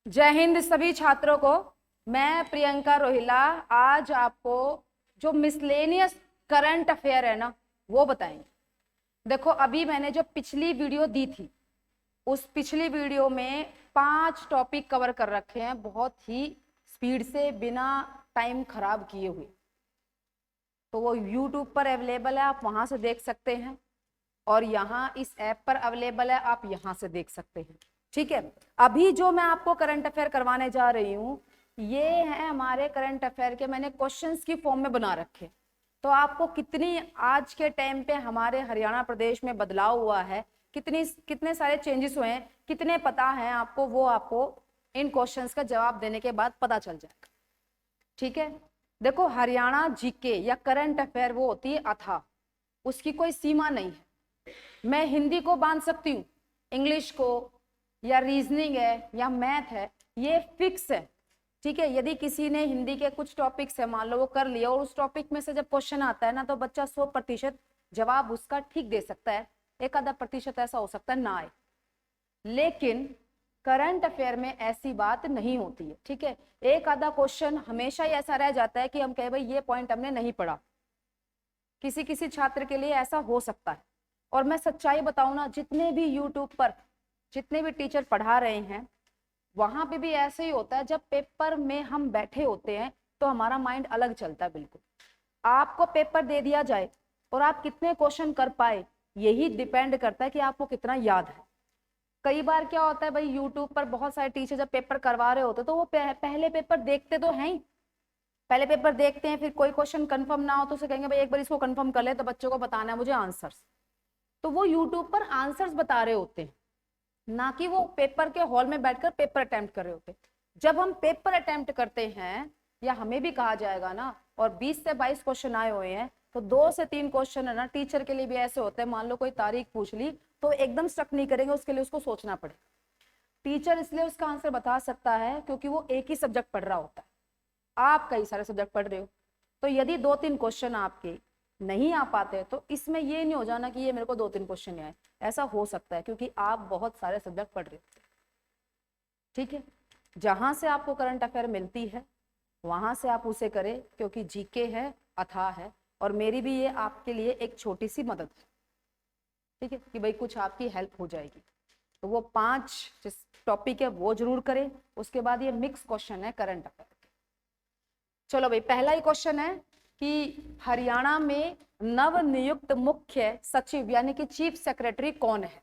जय हिंद सभी छात्रों को। मैं प्रियंका रोहिला आज आपको जो मिसलेनियस करंट अफेयर है ना वो बताएंगे। देखो अभी मैंने जो पिछली वीडियो दी थी उस पिछली वीडियो में 5 टॉपिक कवर कर रखे हैं बहुत ही स्पीड से बिना टाइम खराब किए हुए। तो वो यूट्यूब पर अवेलेबल है, आप वहां से देख सकते हैं और यहाँ इस ऐप पर अवेलेबल है, आप यहाँ से देख सकते हैं। ठीक है, अभी जो मैं आपको करंट अफेयर करवाने जा रही हूँ ये है हमारे करंट अफेयर के मैंने क्वेश्चंस की फॉर्म में बना रखे। तो आपको कितनी आज के टाइम पे हमारे हरियाणा प्रदेश में बदलाव हुआ है, कितने सारे चेंजेस हुए हैं, कितने पता है आपको, वो आपको इन क्वेश्चंस का जवाब देने के बाद पता चल जाएगा। ठीक है, देखो हरियाणा जीके या करंट अफेयर वो होती है अथाह, उसकी कोई सीमा नहीं है। मैं हिंदी को बांध सकती हूँ, इंग्लिश को, या रीजनिंग है या मैथ है, ये फिक्स है। ठीक है, यदि किसी ने हिंदी के कुछ टॉपिक्स है मान लो वो कर लिया और उस टॉपिक में से जब क्वेश्चन आता है ना तो बच्चा 100% जवाब उसका ठीक दे सकता है, एक आधा प्रतिशत ऐसा हो सकता है ना आए। लेकिन करंट अफेयर में ऐसी बात नहीं होती है। ठीक है, एक आधा क्वेश्चन हमेशा ही ऐसा रह जाता है कि हम कहे भाई ये पॉइंट हमने नहीं पढ़ा, किसी किसी छात्र के लिए ऐसा हो सकता है। और मैं सच्चाई बताऊं ना, जितने भी यूट्यूब पर जितने भी टीचर पढ़ा रहे हैं वहां पे भी ऐसे ही होता है। जब पेपर में हम बैठे होते हैं तो हमारा माइंड अलग चलता है बिल्कुल। आपको पेपर दे दिया जाए और आप कितने क्वेश्चन कर पाए यही डिपेंड करता है कि आपको कितना याद है। कई बार क्या होता है भाई, यूट्यूब पर बहुत सारे टीचर जब पेपर करवा रहे होते तो वो पहले पेपर देखते तो हैं ही, पहले पेपर देखते हैं, फिर कोई क्वेश्चन कंफर्म ना हो तो उसे कहेंगे भाई एक बार इसको कंफर्म कर ले, तो बच्चों को बताना है मुझे आंसर्स। तो वो यूट्यूब पर आंसर्स बता रहे होते हैं, ना कि वो पेपर के हॉल में बैठकर पेपर अटेम्प्ट कर रहे होते। जब हम पेपर अटेम्प्ट करते हैं या हमें भी कहा जाएगा ना और 20 से 22 क्वेश्चन आए हुए हैं तो 2 से 3 क्वेश्चन है ना टीचर के लिए भी ऐसे होते हैं, मान लो कोई तारीख पूछ ली तो एकदम स्टक नहीं करेंगे, उसके लिए उसको सोचना पड़े। टीचर इसलिए उसका आंसर बता सकता है क्योंकि वो एक ही सब्जेक्ट पढ़ रहा होता है, आप कई सारे सब्जेक्ट पढ़ रहे हो। तो यदि 2-3 क्वेश्चन आपके नहीं आ पाते तो इसमें ये नहीं हो जाना कि ये मेरे को 2-3 क्वेश्चन नहीं आए, ऐसा हो सकता है क्योंकि आप बहुत सारे सब्जेक्ट पढ़ रहे हो। ठीक है, जहां से आपको करंट अफेयर मिलती है वहां से आप उसे करें क्योंकि जीके है, अथाह है, और मेरी भी ये आपके लिए एक छोटी सी मदद है। ठीक है, कि भाई कुछ आपकी हेल्प हो जाएगी। तो वो 5 जिस टॉपिक है वो जरूर करें। उसके बाद ये मिक्स क्वेश्चन है करंट अफेयर। चलो भाई, पहला ही क्वेश्चन है कि हरियाणा में नव नियुक्त मुख्य सचिव यानी कि चीफ सेक्रेटरी कौन है।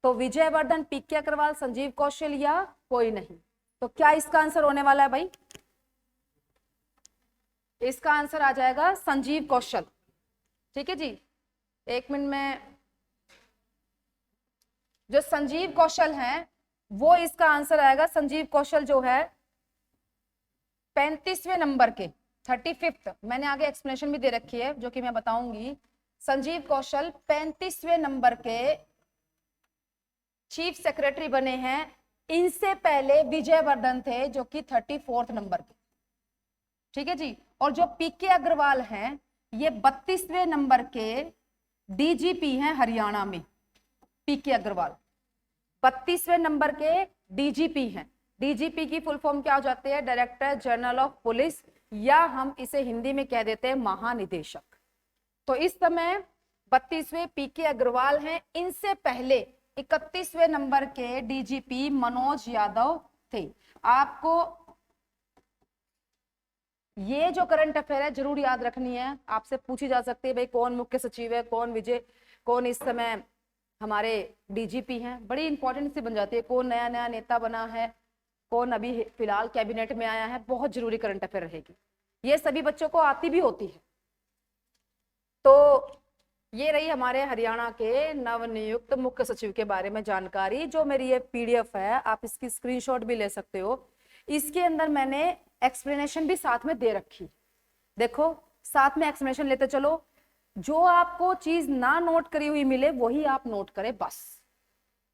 तो विजयवर्धन, पीके अग्रवाल, संजीव कौशल या कोई नहीं। तो क्या इसका आंसर होने वाला है भाई? इसका आंसर आ जाएगा संजीव कौशल। ठीक है जी, एक मिनट में जो संजीव कौशल है वो इसका आंसर आएगा। संजीव कौशल जो है 35वें नंबर के 35th, मैंने आगे एक्सप्लेनेशन भी दे रखी है जो कि मैं बताऊंगी। संजीव कौशल 35वें नंबर के चीफ सेक्रेटरी बने हैं। इनसे पहले विजयवर्धन थे जो कि 34th नंबर के। ठीक है जी, और जो पीके अग्रवाल हैं ये 32वें नंबर के डीजीपी हैं हरियाणा में। पीके अग्रवाल 32वें नंबर के डीजीपी हैं। डीजीपी की फुल फॉर्म क्या हो जाती है? डायरेक्टर जनरल ऑफ पुलिस, या हम इसे हिंदी में कह देते हैं महानिदेशक। तो इस समय 32वें पीके अग्रवाल हैं। इनसे पहले 31वें नंबर के डीजीपी मनोज यादव थे। आपको ये जो करंट अफेयर है जरूर याद रखनी है, आपसे पूछी जा सकती है भाई कौन मुख्य सचिव है, कौन इस समय हमारे डीजीपी हैं, बड़ी इंपॉर्टेंट सी बन जाती है। कौन नया नया नेता बना है, कौन अभी फिलहाल कैबिनेट में आया है, बहुत जरूरी करंट अफेयर रहेगी। ये सभी बच्चों को आती भी होती है। तो ये रही हमारे हरियाणा के नवनियुक्त मुख्य सचिव के बारे में जानकारी। जो मेरी ये पीडीएफ है आप इसकी स्क्रीनशॉट भी ले सकते हो। इसके अंदर मैंने एक्सप्लेनेशन भी साथ में दे रखी। देखो साथ में एक्सप्लेनेशन लेते चलो, जो आपको चीज ना नोट करी हुई मिले वही आप नोट करें बस।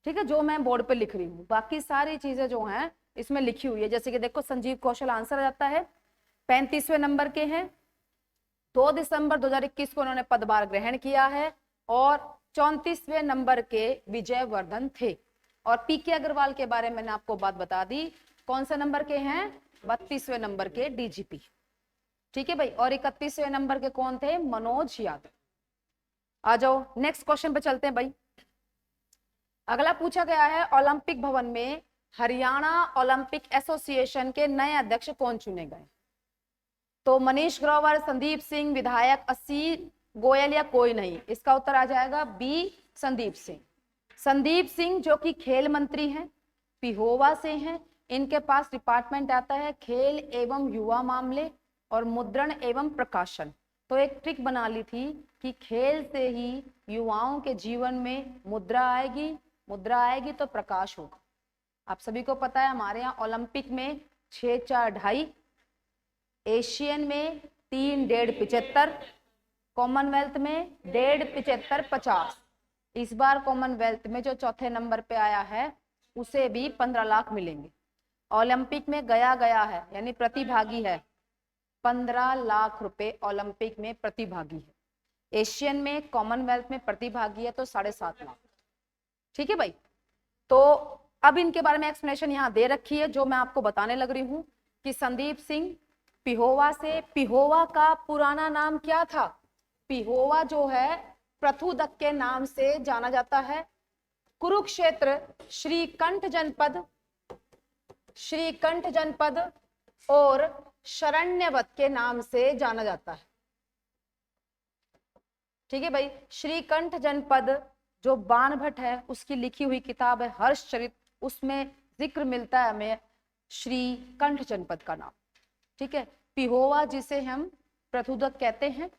ठीक है, जो मैं बोर्ड पे लिख रही हूँ बाकी सारी चीजें जो हैं इसमें लिखी हुई है। जैसे कि देखो संजीव कौशल आंसर आ जाता है, 35वें नंबर के हैं, 2 दिसंबर 2021 को उन्होंने पदभार ग्रहण किया है, और 34वें नंबर के विजयवर्धन थे। और पीके अग्रवाल के बारे में मैंने आपको बात बता दी, कौन से नंबर के हैं? 32वें नंबर के डीजीपी। ठीक है भाई, और 31वें नंबर के कौन थे? मनोज यादव। आ जाओ नेक्स्ट क्वेश्चन पे चलते हैं भाई। अगला पूछा गया है, ओलंपिक भवन में हरियाणा ओलंपिक एसोसिएशन के नए अध्यक्ष कौन चुने गए? तो मनीष ग्रोवर, संदीप सिंह, विधायक अस्सी गोयल या कोई नहीं? इसका उत्तर आ जाएगा बी, संदीप सिंह। संदीप सिंह जो कि खेल मंत्री हैं, पिहोवा से हैं। इनके पास डिपार्टमेंट आता है खेल एवं युवा मामले और मुद्रण एवं प्रकाशन। तो एक ट्रिक बना ली थी कि खेल से ही युवाओं के जीवन में मुद्रा आएगी, मुद्रा आएगी तो प्रकाश होगा। आप सभी को पता है हमारे यहाँ ओलंपिक में 6, 4, 2.5, एशियन में 3, 1.5, 75, कॉमनवेल्थ में 1.5, 75, 50। इस बार कॉमनवेल्थ में जो चौथे नंबर पे आया है उसे भी 15 लाख मिलेंगे। ओलंपिक में गया है यानी प्रतिभागी है, 15 लाख रुपए ओलंपिक में प्रतिभागी है। एशियन में, कॉमनवेल्थ में प्रतिभागी है तो 7.5 लाख। ठीक है भाई, तो अब इनके बारे में एक्सप्लेनेशन यहाँ दे रखी है जो मैं आपको बताने लग रही हूँ कि संदीप सिंह पिहोवा से। पिहोवा का पुराना नाम क्या था? पिहोवा जो है पृथुदक के नाम से जाना जाता है। कुरुक्षेत्र श्रीकंठ जनपद और शरण्यवत के नाम से जाना जाता है। ठीक है भाई, श्रीकंठ जनपद जो बाणभट्ट है उसकी लिखी हुई किताब है हर्षचरित, उसमें जिक्र मिलता है हमें श्रीकंठ जनपद का नाम। ठीक है, पिहोवा जिसे हम पृथुदक कहते हैं,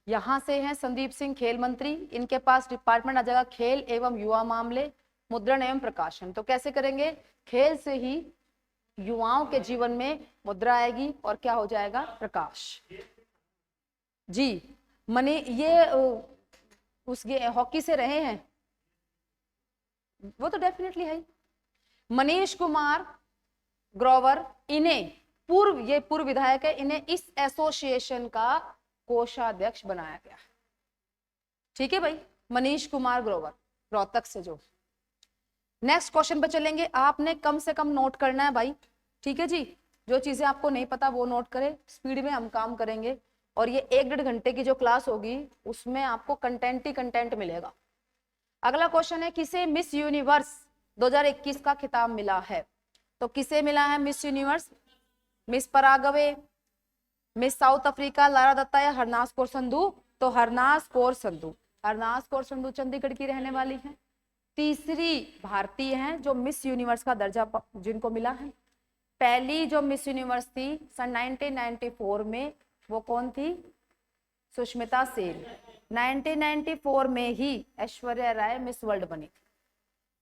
यहां से हैं संदीप सिंह खेल मंत्री। इनके पास डिपार्टमेंट आ जाएगा खेल एवं युवा मामले, मुद्रण एवं प्रकाशन। तो कैसे करेंगे? खेल से ही युवाओं के जीवन में मुद्रा आएगी और क्या हो जाएगा? प्रकाश। जी मने ये उस हॉकी से रहे हैं वो तो डेफिनेटली है। मनीष कुमार ग्रोवर, इन्हें पूर्व विधायक है, इन्हें इस एसोसिएशन का कोषाध्यक्ष बनाया गया। ठीक है भाई, मनीष कुमार ग्रोवर रोहतक से। जो नेक्स्ट क्वेश्चन पे चलेंगे, आपने कम से कम नोट करना है भाई। ठीक है जी, जो चीजें आपको नहीं पता वो नोट करें, स्पीड में हम काम करेंगे। और ये 1-1.5 घंटे की जो क्लास होगी उसमें आपको कंटेंट ही कंटेंट मिलेगा। अगला क्वेश्चन है, किसे मिस यूनिवर्स 2021 का खिताब मिला है? तो किसे मिला है Miss Universe? Miss Paraguay, Miss South Africa Lara Dutta या हरनाज कौर संधू? तो हरनाज कौर संधू चंडीगढ़ की रहने वाली हैं। तीसरी भारतीय हैं जो मिस यूनिवर्स का दर्जा जिनको मिला है। पहली जो मिस यूनिवर्स थी सन 1994 में, वो कौन थी? सुष्मिता सेन। 1994 में ही ऐश्वर्या राय मिस वर्ल्ड बनी थी।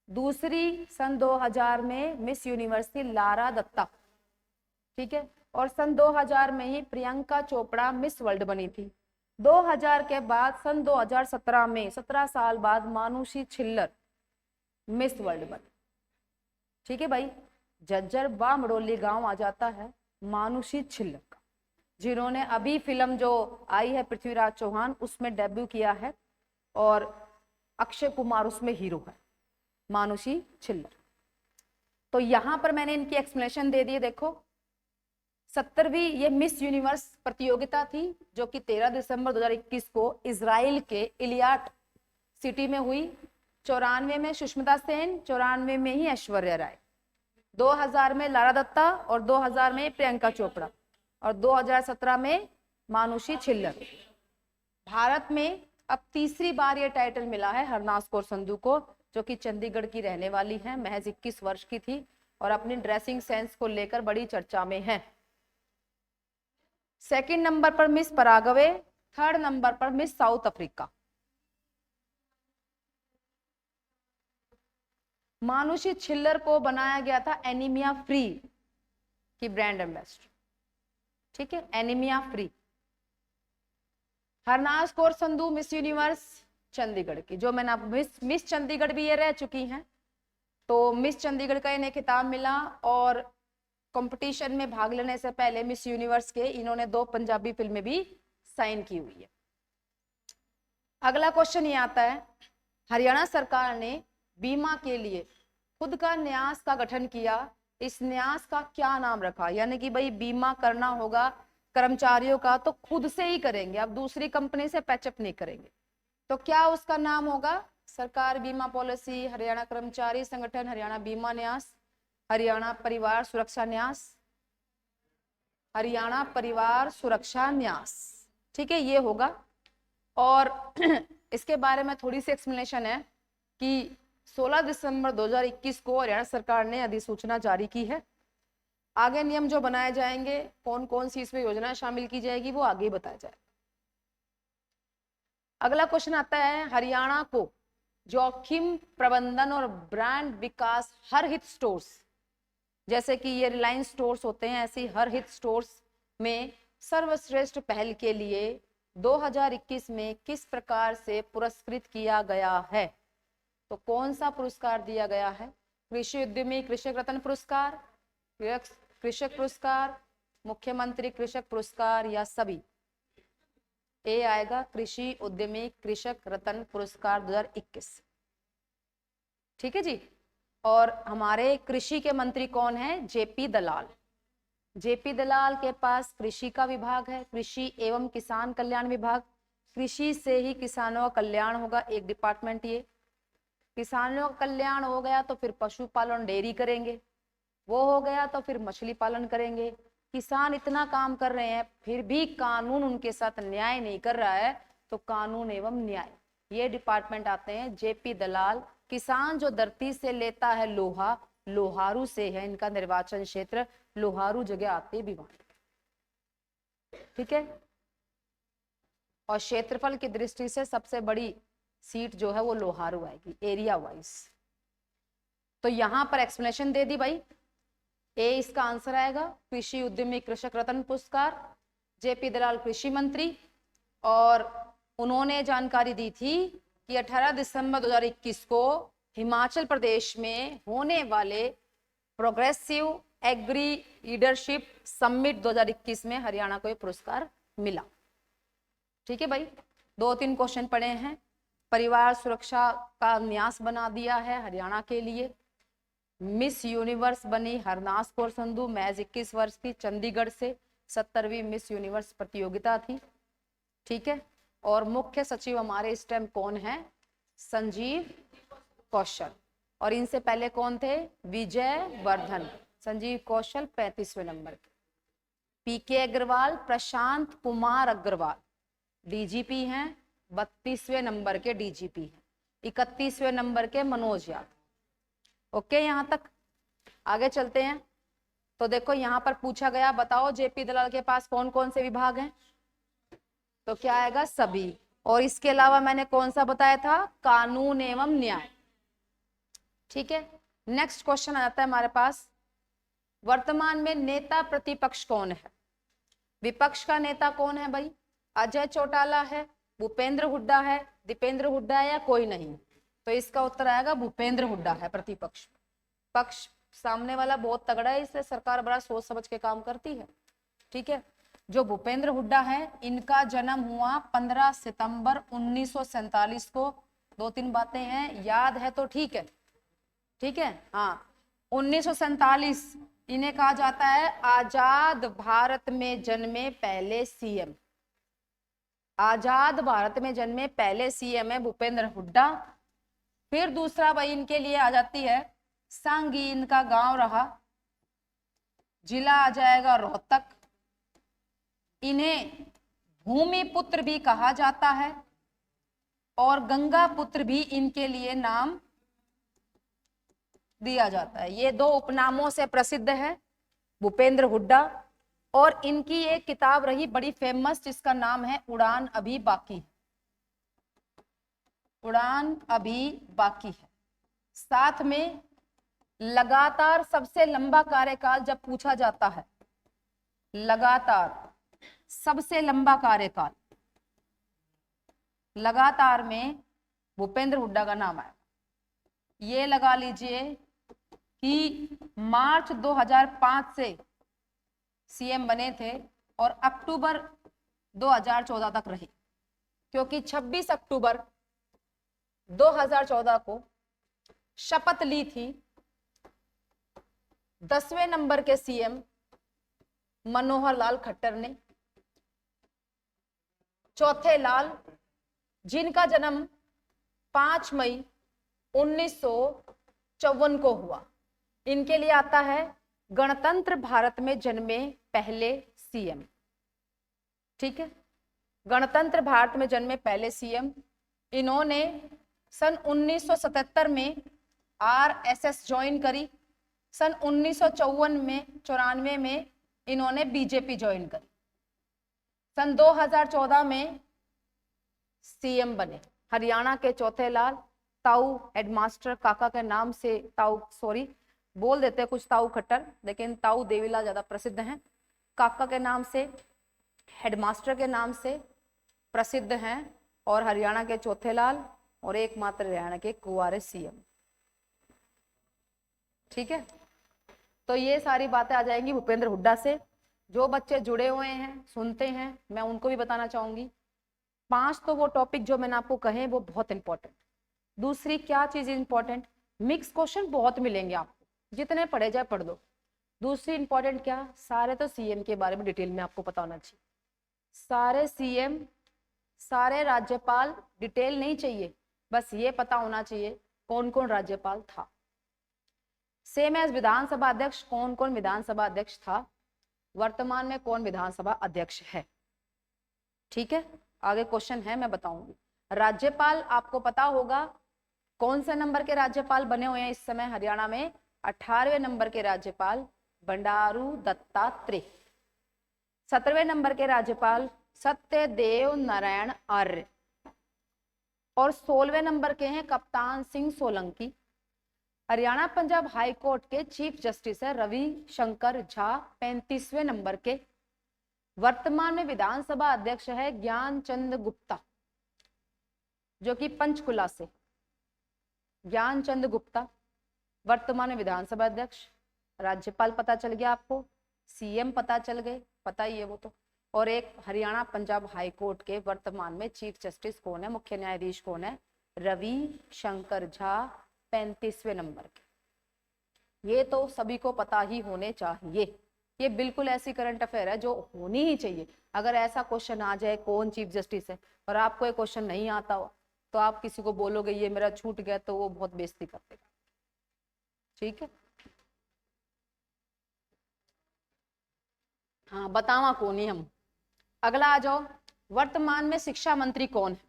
दूसरी सन 2000 में मिस यूनिवर्स थी लारा दत्ता। ठीक है, और सन 2000 में ही प्रियंका चोपड़ा मिस वर्ल्ड बनी थी। 2000 के बाद सन 2017 में 17 साल बाद मानुषी छिल्लर मिस वर्ल्ड बनी। ठीक है भाई, झज्जर बामड़ोली गांव आ जाता है मानुषी छिल्लर का, जिन्होंने अभी फिल्म जो आई है पृथ्वीराज चौहान उसमें डेब्यू किया है और अक्षय कुमार उसमें हीरो है, मानुषी छिल्लर। तो यहां पर मैंने इनकी एक्सप्लेनेशन दे दी। देखो 70वीं ये मिस यूनिवर्स प्रतियोगिता थी जो कि 13 दिसंबर 2021 को इजराइल के इलियाट सिटी में हुई। 94 में सुष्मिता सेन, 94 में ही ऐश्वर्या राय, 2000 में लारा दत्ता और 2000 में प्रियंका चोपड़ा और 2017 में मानुषी छिल्लर। भारत में अब तीसरी बार ये टाइटल मिला है हरनाज कौर संधू को, जो कि चंडीगढ़ की रहने वाली हैं, महज 21 वर्ष की थी और अपनी ड्रेसिंग सेंस को लेकर बड़ी चर्चा में है। सेकंड नंबर पर मिस पराग्वे, थर्ड नंबर पर miss South Africa. Manushi Chhillar को बनाया गया था एनीमिया फ्री की ब्रांड एम्बेसडर। ठीक है, anaemia free. Harnaaz Kaur Sandhu miss universe Chandigarh की, जो मैंने आपको मिस चंडीगढ़ भी ये रह चुकी हैं, तो मिस चंडीगढ़ का इन्हें खिताब मिला। और कंपटीशन में भाग लेने से पहले मिस यूनिवर्स के इन्होंने 2 पंजाबी फिल्में भी साइन की हुई है। अगला क्वेश्चन ये आता है, हरियाणा सरकार ने बीमा के लिए खुद का न्यास का गठन किया इस न्यास का क्या नाम रखा, यानी कि भाई बीमा करना होगा कर्मचारियों का तो खुद से ही करेंगे, अब दूसरी कंपनी से पैचअप नहीं करेंगे। तो क्या उसका नाम होगा, सरकार बीमा पॉलिसी, हरियाणा कर्मचारी संगठन, हरियाणा बीमा न्यास, हरियाणा परिवार सुरक्षा न्यास, हरियाणा परिवार सुरक्षा न्यास। ठीक है, ये होगा। और इसके बारे में थोड़ी सी एक्सप्लेनेशन है कि 16 दिसंबर 2021 को हरियाणा सरकार ने अधिसूचना जारी की है। आगे नियम जो बनाए जाएंगे, कौन कौन सी इसमें योजना शामिल की जाएगी, वो आगे बताया जाए। अगला क्वेश्चन आता है, हरियाणा को जोखिम प्रबंधन और ब्रांड विकास हर हित स्टोर्स, जैसे कि ये रिलायंस स्टोर्स होते हैं, ऐसी हर हित स्टोर्स में सर्वश्रेष्ठ पहल के लिए 2021 में किस प्रकार से पुरस्कृत किया गया है। तो कौन सा पुरस्कार दिया गया है, कृषि उद्यमी कृषक रत्न पुरस्कार, कृषक पुरस्कार, मुख्यमंत्री कृषक पुरस्कार या सभी। ए आएगा कृषि उद्यमी कृषक रत्न पुरस्कार 2021। ठीक है जी। और हमारे कृषि के मंत्री कौन है, जेपी दलाल। जेपी दलाल के पास कृषि का विभाग है, कृषि एवं किसान कल्याण विभाग। कृषि से ही किसानों का कल्याण होगा, एक डिपार्टमेंट ये। किसानों का कल्याण हो गया तो फिर पशुपालन डेयरी करेंगे, वो हो गया तो फिर मछली पालन करेंगे। किसान इतना काम कर रहे हैं फिर भी कानून उनके साथ न्याय नहीं कर रहा है, तो कानून एवं न्याय ये डिपार्टमेंट आते हैं जेपी दलाल। किसान जो धरती से लेता है लोहा, लोहारू से है इनका निर्वाचन क्षेत्र, लोहारू जगह आती है भिवानी। ठीक है। और क्षेत्रफल की दृष्टि से सबसे बड़ी सीट जो है वो लोहारू आएगी एरिया वाइज। तो यहां पर एक्सप्लेनेशन दे दी भाई, ए इसका आंसर आएगा कृषि उद्यमी कृषक रत्न पुरस्कार, जेपी दलाल कृषि मंत्री। और उन्होंने जानकारी दी थी कि 18 दिसंबर 2021 को हिमाचल प्रदेश में होने वाले प्रोग्रेसिव एग्री लीडरशिप समिट 2021 में हरियाणा को यह पुरस्कार मिला। ठीक है भाई, 2-3 क्वेश्चन पढ़े हैं। परिवार सुरक्षा का न्यास बना दिया है हरियाणा के लिए। मिस यूनिवर्स बनी हरनास कौर संधू, महज 21 वर्ष की, चंडीगढ़ से 70वीं मिस यूनिवर्स प्रतियोगिता थी। ठीक है। और मुख्य सचिव हमारे इस टाइम कौन है, संजीव कौशल। और इनसे पहले कौन थे, विजय वर्धन। संजीव कौशल 35वें नंबर के। पीके अग्रवाल, प्रशांत कुमार अग्रवाल डीजीपी हैं, 32वें नंबर के डीजीपी हैं। 31वें नंबर के मनोज यादव। ओके, यहां तक आगे चलते हैं। तो देखो यहां पर पूछा गया, बताओ जेपी दलाल के पास कौन कौन से विभाग हैं, तो क्या आएगा, सभी। और इसके अलावा मैंने कौन सा बताया था, कानून एवं न्याय। ठीक है। नेक्स्ट क्वेश्चन आता है हमारे पास, वर्तमान में नेता प्रतिपक्ष कौन है। विपक्ष का नेता कौन है भाई, अजय चौटाला है, भूपेंद्र हुड्डा है, दीपेंद्र हुड्डा है या कोई नहीं। तो इसका उत्तर आएगा भूपेंद्र हुड्डा है प्रतिपक्ष। पक्ष सामने वाला बहुत तगड़ा है, इसलिए सरकार बड़ा सोच समझ के काम करती है। ठीक है। जो भूपेंद्र हुड्डा है, इनका जन्म हुआ 15 सितंबर 1947 को। 2-3 बातें हैं, याद है तो ठीक है। ठीक है, हाँ 1947। इन्हें कहा जाता है आजाद भारत में जन्मे पहले सीएम। आजाद भारत में जन्मे पहले सीएम है भूपेंद्र हुड्डा। फिर दूसरा भाई इनके लिए आ जाती है सांगी, इनका गांव रहा, जिला आ जाएगा रोहतक। इन्हें भूमि पुत्र भी कहा जाता है और गंगा पुत्र भी इनके लिए नाम दिया जाता है। ये 2 उपनामों से प्रसिद्ध है भूपेंद्र हुड्डा। और इनकी एक किताब रही बड़ी फेमस, जिसका नाम है उड़ान अभी बाकी। उड़ान अभी बाकी है। साथ में लगातार सबसे लंबा कार्यकाल जब पूछा जाता है, लगातार सबसे लंबा कार्यकाल, लगातार में भूपेंद्र हुड्डा का नाम आया। ये लगा लीजिए कि मार्च 2005 से सीएम बने थे और अक्टूबर 2014 तक रहे, क्योंकि 26 अक्टूबर 2014 को शपथ ली थी 10वें नंबर के सीएम मनोहर लाल खट्टर ने, चौथे लाल जिनका जन्म 5 मई 1954 को हुआ। इनके लिए आता है गणतंत्र भारत में जन्मे पहले सीएम। ठीक है, गणतंत्र भारत में जन्मे पहले सीएम। इन्होंने सन 1977 में आरएसएस ज्वाइन करी। सन 1994 में इन्होंने बीजेपी ज्वाइन करी। सन 2014 में सीएम बने। हरियाणा के चौथे लाल, ताऊ हेडमास्टर काका के नाम से, ताऊ सॉरी बोल देते हैं कुछ ताऊ खट्टर, लेकिन ताऊ देवीलाल ज्यादा प्रसिद्ध हैं। काका के नाम से, हेडमास्टर के नाम से प्रसिद्ध हैं और हरियाणा के चौथे लाल और एकमात्र हरियाणा के कुंवारे सीएम। ठीक है, तो ये सारी बातें आ जाएंगी भूपेंद्र हुड्डा से। जो बच्चे जुड़े हुए हैं, सुनते हैं, मैं उनको भी बताना चाहूंगी 5 तो वो टॉपिक जो मैंने आपको कहे वो बहुत इंपॉर्टेंट। दूसरी क्या चीज इंपॉर्टेंट, मिक्स क्वेश्चन बहुत मिलेंगे आपको, जितने पढ़े जाए पढ़ दो। दूसरी इंपॉर्टेंट क्या, सारे तो सीएम के बारे में डिटेल में आपको पता होना चाहिए। सारे सीएम, सारे राज्यपाल डिटेल नहीं चाहिए, बस ये पता होना चाहिए कौन कौन राज्यपाल था। सेम एज विधानसभा अध्यक्ष, कौन कौन विधानसभा अध्यक्ष था, वर्तमान में कौन विधानसभा अध्यक्ष है। ठीक है, आगे क्वेश्चन है मैं बताऊंगी। राज्यपाल आपको पता होगा कौन से नंबर के राज्यपाल बने हुए हैं इस समय हरियाणा में, 18वें नंबर के राज्यपाल बंडारू दत्तात्रेय। 17वें नंबर के राज्यपाल सत्यदेव नारायण आर्य और 16वें नंबर के हैं कप्तान सिंह सोलंकी। हरियाणा पंजाब हाई कोर्ट के चीफ जस्टिस है रवि शंकर झा 35वें नंबर के। वर्तमान में विधानसभा अध्यक्ष है ज्ञानचंद गुप्ता, जो कि पंचकुला से। ज्ञानचंद गुप्ता वर्तमान में विधानसभा अध्यक्ष। राज्यपाल पता चल गया आपको, सीएम पता चल गए, पता ही है वो तो। और एक हरियाणा पंजाब हाई कोर्ट के वर्तमान में चीफ जस्टिस कौन है, मुख्य न्यायाधीश कौन है, रवि शंकर झा 35वें नंबर के। ये तो सभी को पता ही होने चाहिए। ये बिल्कुल ऐसी करंट अफेयर है जो होनी ही चाहिए। अगर ऐसा क्वेश्चन आ जाए कौन चीफ जस्टिस है और आपको ये क्वेश्चन नहीं आता हो तो आप किसी को बोलोगे ये मेरा छूट गया, तो वो बहुत बेइज्जती कर देगा। ठीक है, हाँ बतावा कौन ही हम। अगला आ जाओ, वर्तमान में शिक्षा मंत्री कौन है,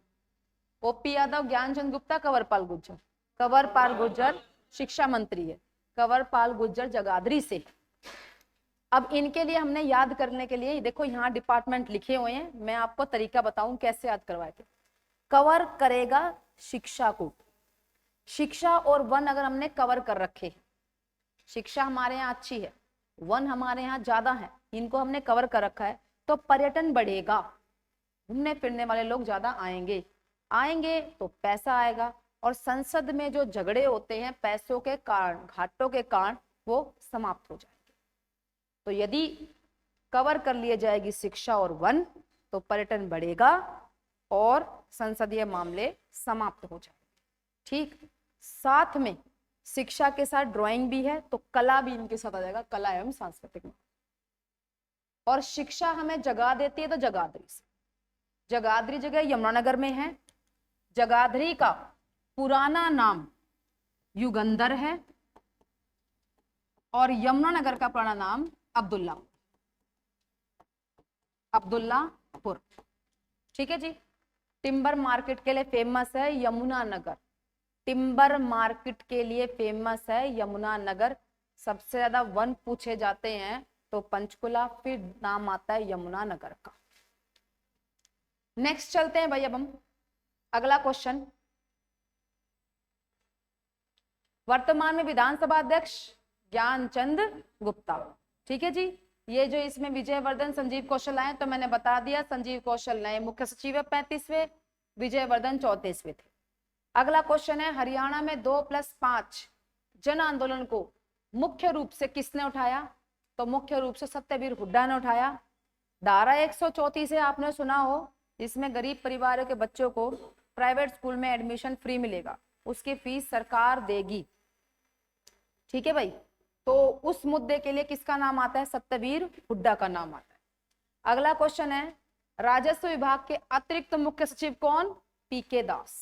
ओपी यादव, ज्ञानचंद गुप्ता, कंवरपाल गुर्जर। कंवरपाल गुर्जर शिक्षा मंत्री है, कंवरपाल गुर्जर जगाधरी से। अब इनके लिए हमने याद करने के लिए देखो यहाँ डिपार्टमेंट लिखे हुए हैं, मैं आपको तरीका बताऊं कैसे याद करवाए थे। कवर करेगा शिक्षा को, शिक्षा और वन अगर हमने कवर कर रखे, शिक्षा हमारे यहाँ अच्छी है, वन हमारे यहाँ ज्यादा है, इनको हमने कवर कर रखा है, तो पर्यटन बढ़ेगा, घूमने फिरने वाले लोग ज्यादा आएंगे, आएंगे तो पैसा आएगा। और संसद में जो झगड़े होते हैं पैसों के कारण, घाटों के कारण, वो समाप्त हो जाएंगे। तो यदि कवर कर लिए जाएगी शिक्षा और वन तो पर्यटन बढ़ेगा और संसदीय मामले समाप्त हो जाएंगे। ठीक, साथ में शिक्षा के साथ ड्राइंग भी है तो कला भी इनके साथ आ जाएगा, कला एवं सांस्कृतिक में। और शिक्षा हमें जगा देती है तो जगाधरी से। जगाधरी जगह यमुनानगर में है। जगाधरी का पुराना नाम युगंधर है और यमुनानगर का पुराना नाम अब्दुल्लापुर। ठीक है जी। टिम्बर मार्केट के लिए फेमस है यमुनानगर, टिम्बर मार्केट के लिए फेमस है यमुनानगर। सबसे ज्यादा वन पूछे जाते हैं तो पंचकुला, फिर नाम आता है यमुनानगर का। नेक्स्ट चलते हैं भाई, अब हम अगला क्वेश्चन। वर्तमान में विधानसभा अध्यक्ष ज्ञानचंद गुप्ता। ठीक है जी। ये जो इसमें विजयवर्धन संजीव कौशल आए तो मैंने बता दिया, संजीव कौशल नए मुख्य सचिव 35वें, विजयवर्धन 34वें थे। अगला क्वेश्चन है, हरियाणा में 2+5 जन आंदोलन को मुख्य रूप से किसने उठाया, तो मुख्य रूप से सत्यवीर हुड्डा ने उठाया। धारा 134 है, आपने सुना हो, इसमें गरीब परिवारों के बच्चों को प्राइवेट स्कूल में एडमिशन फ्री मिलेगा, उसकी फीस सरकार देगी। ठीक है भाई, तो उस मुद्दे के लिए किसका नाम आता है? सत्यवीर हुड्डा का नाम आता है। अगला क्वेश्चन है, राजस्व विभाग के अतिरिक्त मुख्य सचिव कौन? पीके दास।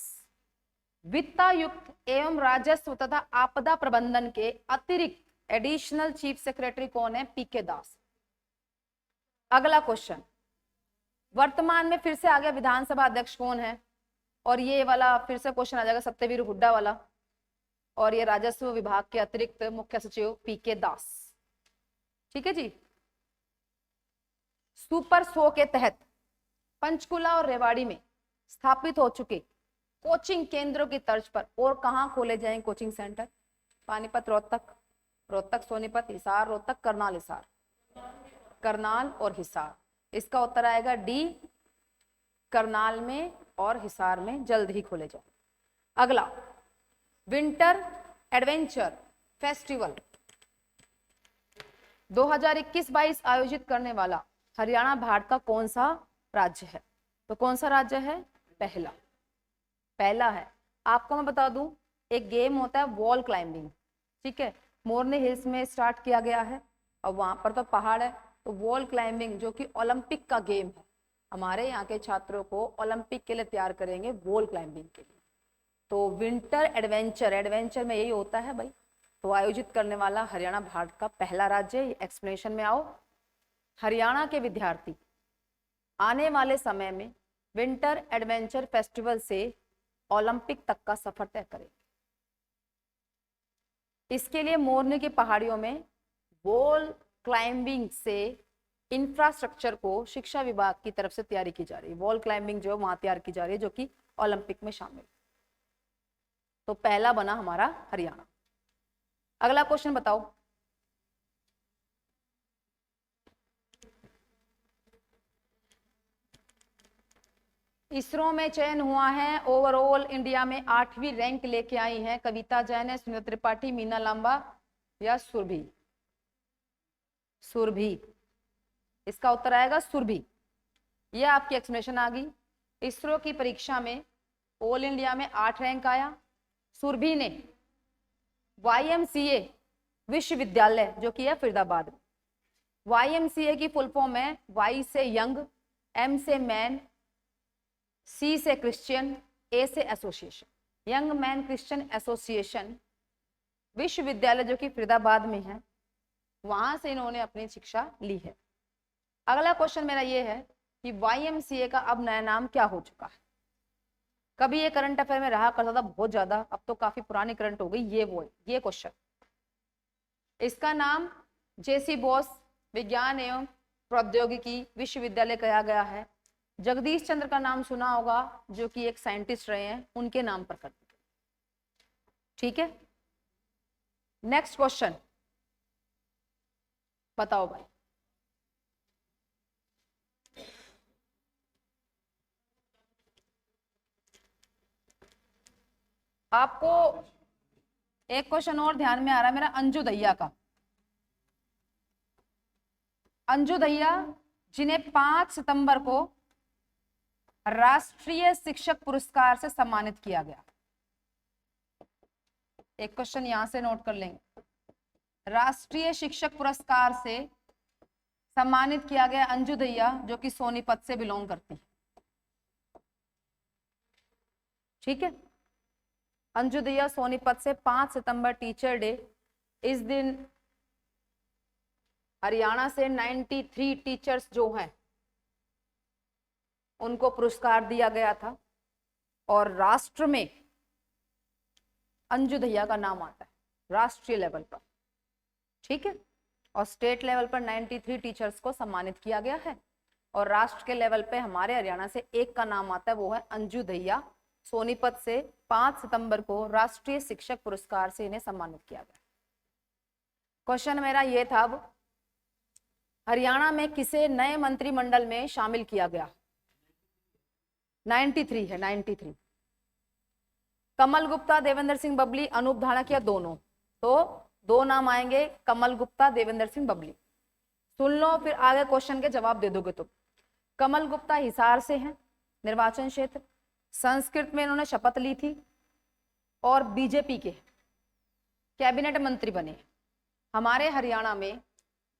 वित्तायुक्त एवं राजस्व तथा आपदा प्रबंधन के अतिरिक्त एडिशनल चीफ सेक्रेटरी कौन है? पीके दास। अगला क्वेश्चन, वर्तमान में फिर से आ गया विधानसभा अध्यक्ष कौन है? और ये वाला फिर से क्वेश्चन आ जाएगा सत्यवीर हुड्डा वाला, और ये राजस्व विभाग के अतिरिक्त मुख्य सचिव पीके दास। ठीक है जी। सुपर 100 के तहत पंचकुला और रेवाड़ी में स्थापित हो चुके कोचिंग केंद्रों की तर्ज पर और कहां खोले जाएंगे कोचिंग सेंटर? पानीपत, रोहतक, रोहतक सोनीपत, हिसार रोहतक, करनाल हिसार, करनाल और हिसार। इसका उत्तर आएगा डी, करनाल में और हिसार में जल्द ही खोले जाए। अगला, विंटर एडवेंचर फेस्टिवल 2021-22 आयोजित करने वाला हरियाणा भारत का कौन सा राज्य है? तो कौन सा राज्य है? पहला है। आपको मैं बता दूं, एक गेम होता है वॉल क्लाइंबिंग, ठीक है, मोरनी हिल्स में स्टार्ट किया गया है और वहां पर तो पहाड़ है, तो वॉल क्लाइंबिंग जो कि ओलंपिक का गेम है, हमारे यहाँ के छात्रों को ओलंपिक के लिए तैयार करेंगे वॉल क्लाइंबिंग के लिए। तो विंटर एडवेंचर में यही होता है भाई। तो आयोजित करने वाला हरियाणा भारत का पहला राज्य है। एक्सप्लेनेशन में आओ। हरियाणा के विद्यार्थी आने वाले समय में विंटर एडवेंचर फेस्टिवल से ओलंपिक तक का सफर तय करें। इसके लिए मोरनी की पहाड़ियों में वॉल क्लाइंबिंग से इंफ्रास्ट्रक्चर को शिक्षा विभाग की तरफ से तैयारी की जा रही है। वॉल क्लाइंबिंग जो है वहां तैयार की जा रही है जो कि ओलंपिक में शामिल। तो पहला बना हमारा हरियाणा। अगला क्वेश्चन बताओ। इसरो में चयन हुआ है, ओवरऑल इंडिया में 8वीं रैंक लेके आई हैं कविता जैन, सुनीता त्रिपाठी, मीना लांबा या सुरभि? सुरभि। इसका उत्तर आएगा सुरभि। यह आपकी एक्सप्लेनेशन आ गई। इसरो की परीक्षा में ऑल इंडिया में 8 रैंक आया। सुरभि ने YMCA विश्वविद्यालय जो कि है फरीदाबाद में, YMCA की फुल फॉर्म है Y से यंग, M से मैन, C से क्रिश्चियन, A से association, young man Christian association विश्वविद्यालय जो कि फरीदाबाद में है, वहां से इन्होंने अपनी शिक्षा ली है। अगला क्वेश्चन मेरा ये है कि YMCA का अब नया नाम क्या हो चुका है? कभी ये करंट अफेयर में रहा करता था बहुत ज्यादा, अब तो काफी पुरानी करंट हो गई। ये क्वेश्चन, इसका नाम JC बोस विज्ञान एवं प्रौद्योगिकी विश्वविद्यालय किया गया है। जगदीश चंद्र का नाम सुना होगा जो कि एक साइंटिस्ट रहे हैं, उनके नाम पर कर दिया। ठीक है, नेक्स्ट क्वेश्चन बताओ भाई। आपको एक क्वेश्चन और ध्यान में आ रहा है मेरा, अंजू दहिया का। अंजू दहिया जिन्हें 5 सितंबर को राष्ट्रीय शिक्षक पुरस्कार से सम्मानित किया गया। एक क्वेश्चन यहां से नोट कर लेंगे। राष्ट्रीय शिक्षक पुरस्कार से सम्मानित किया गया अंजू दहिया जो कि सोनीपत से बिलोंग करती है। ठीक है, अंजू दहिया सोनीपत से 5 सितंबर टीचर डे, इस दिन हरियाणा से 93 टीचर्स जो हैं उनको पुरस्कार दिया गया था और राष्ट्र में अंजू दहिया का नाम आता है राष्ट्रीय लेवल पर। ठीक है, और स्टेट लेवल पर 93 टीचर्स को सम्मानित किया गया है और राष्ट्र के लेवल पे हमारे हरियाणा से एक का नाम आता है, वो है अंजू दहिया। सोनीपत से 5 सितंबर को राष्ट्रीय शिक्षक पुरस्कार से इन्हें सम्मानित किया गया। क्वेश्चन मेरा ये था, अब हरियाणा में किसे नए मंत्रिमंडल में शामिल किया गया? 93 है, 93। कमल गुप्ता, देवेंद्र सिंह बबली, अनूप धानक या दोनों? तो 2 नाम आएंगे, कमल गुप्ता, देवेंद्र सिंह बबली। सुन लो फिर आगे क्वेश्चन के जवाब दे दोगे तुम। कमल गुप्ता हिसार से हैं, निर्वाचन क्षेत्र, संस्कृत में इन्होंने शपथ ली थी और बीजेपी के कैबिनेट मंत्री बने। हमारे हरियाणा में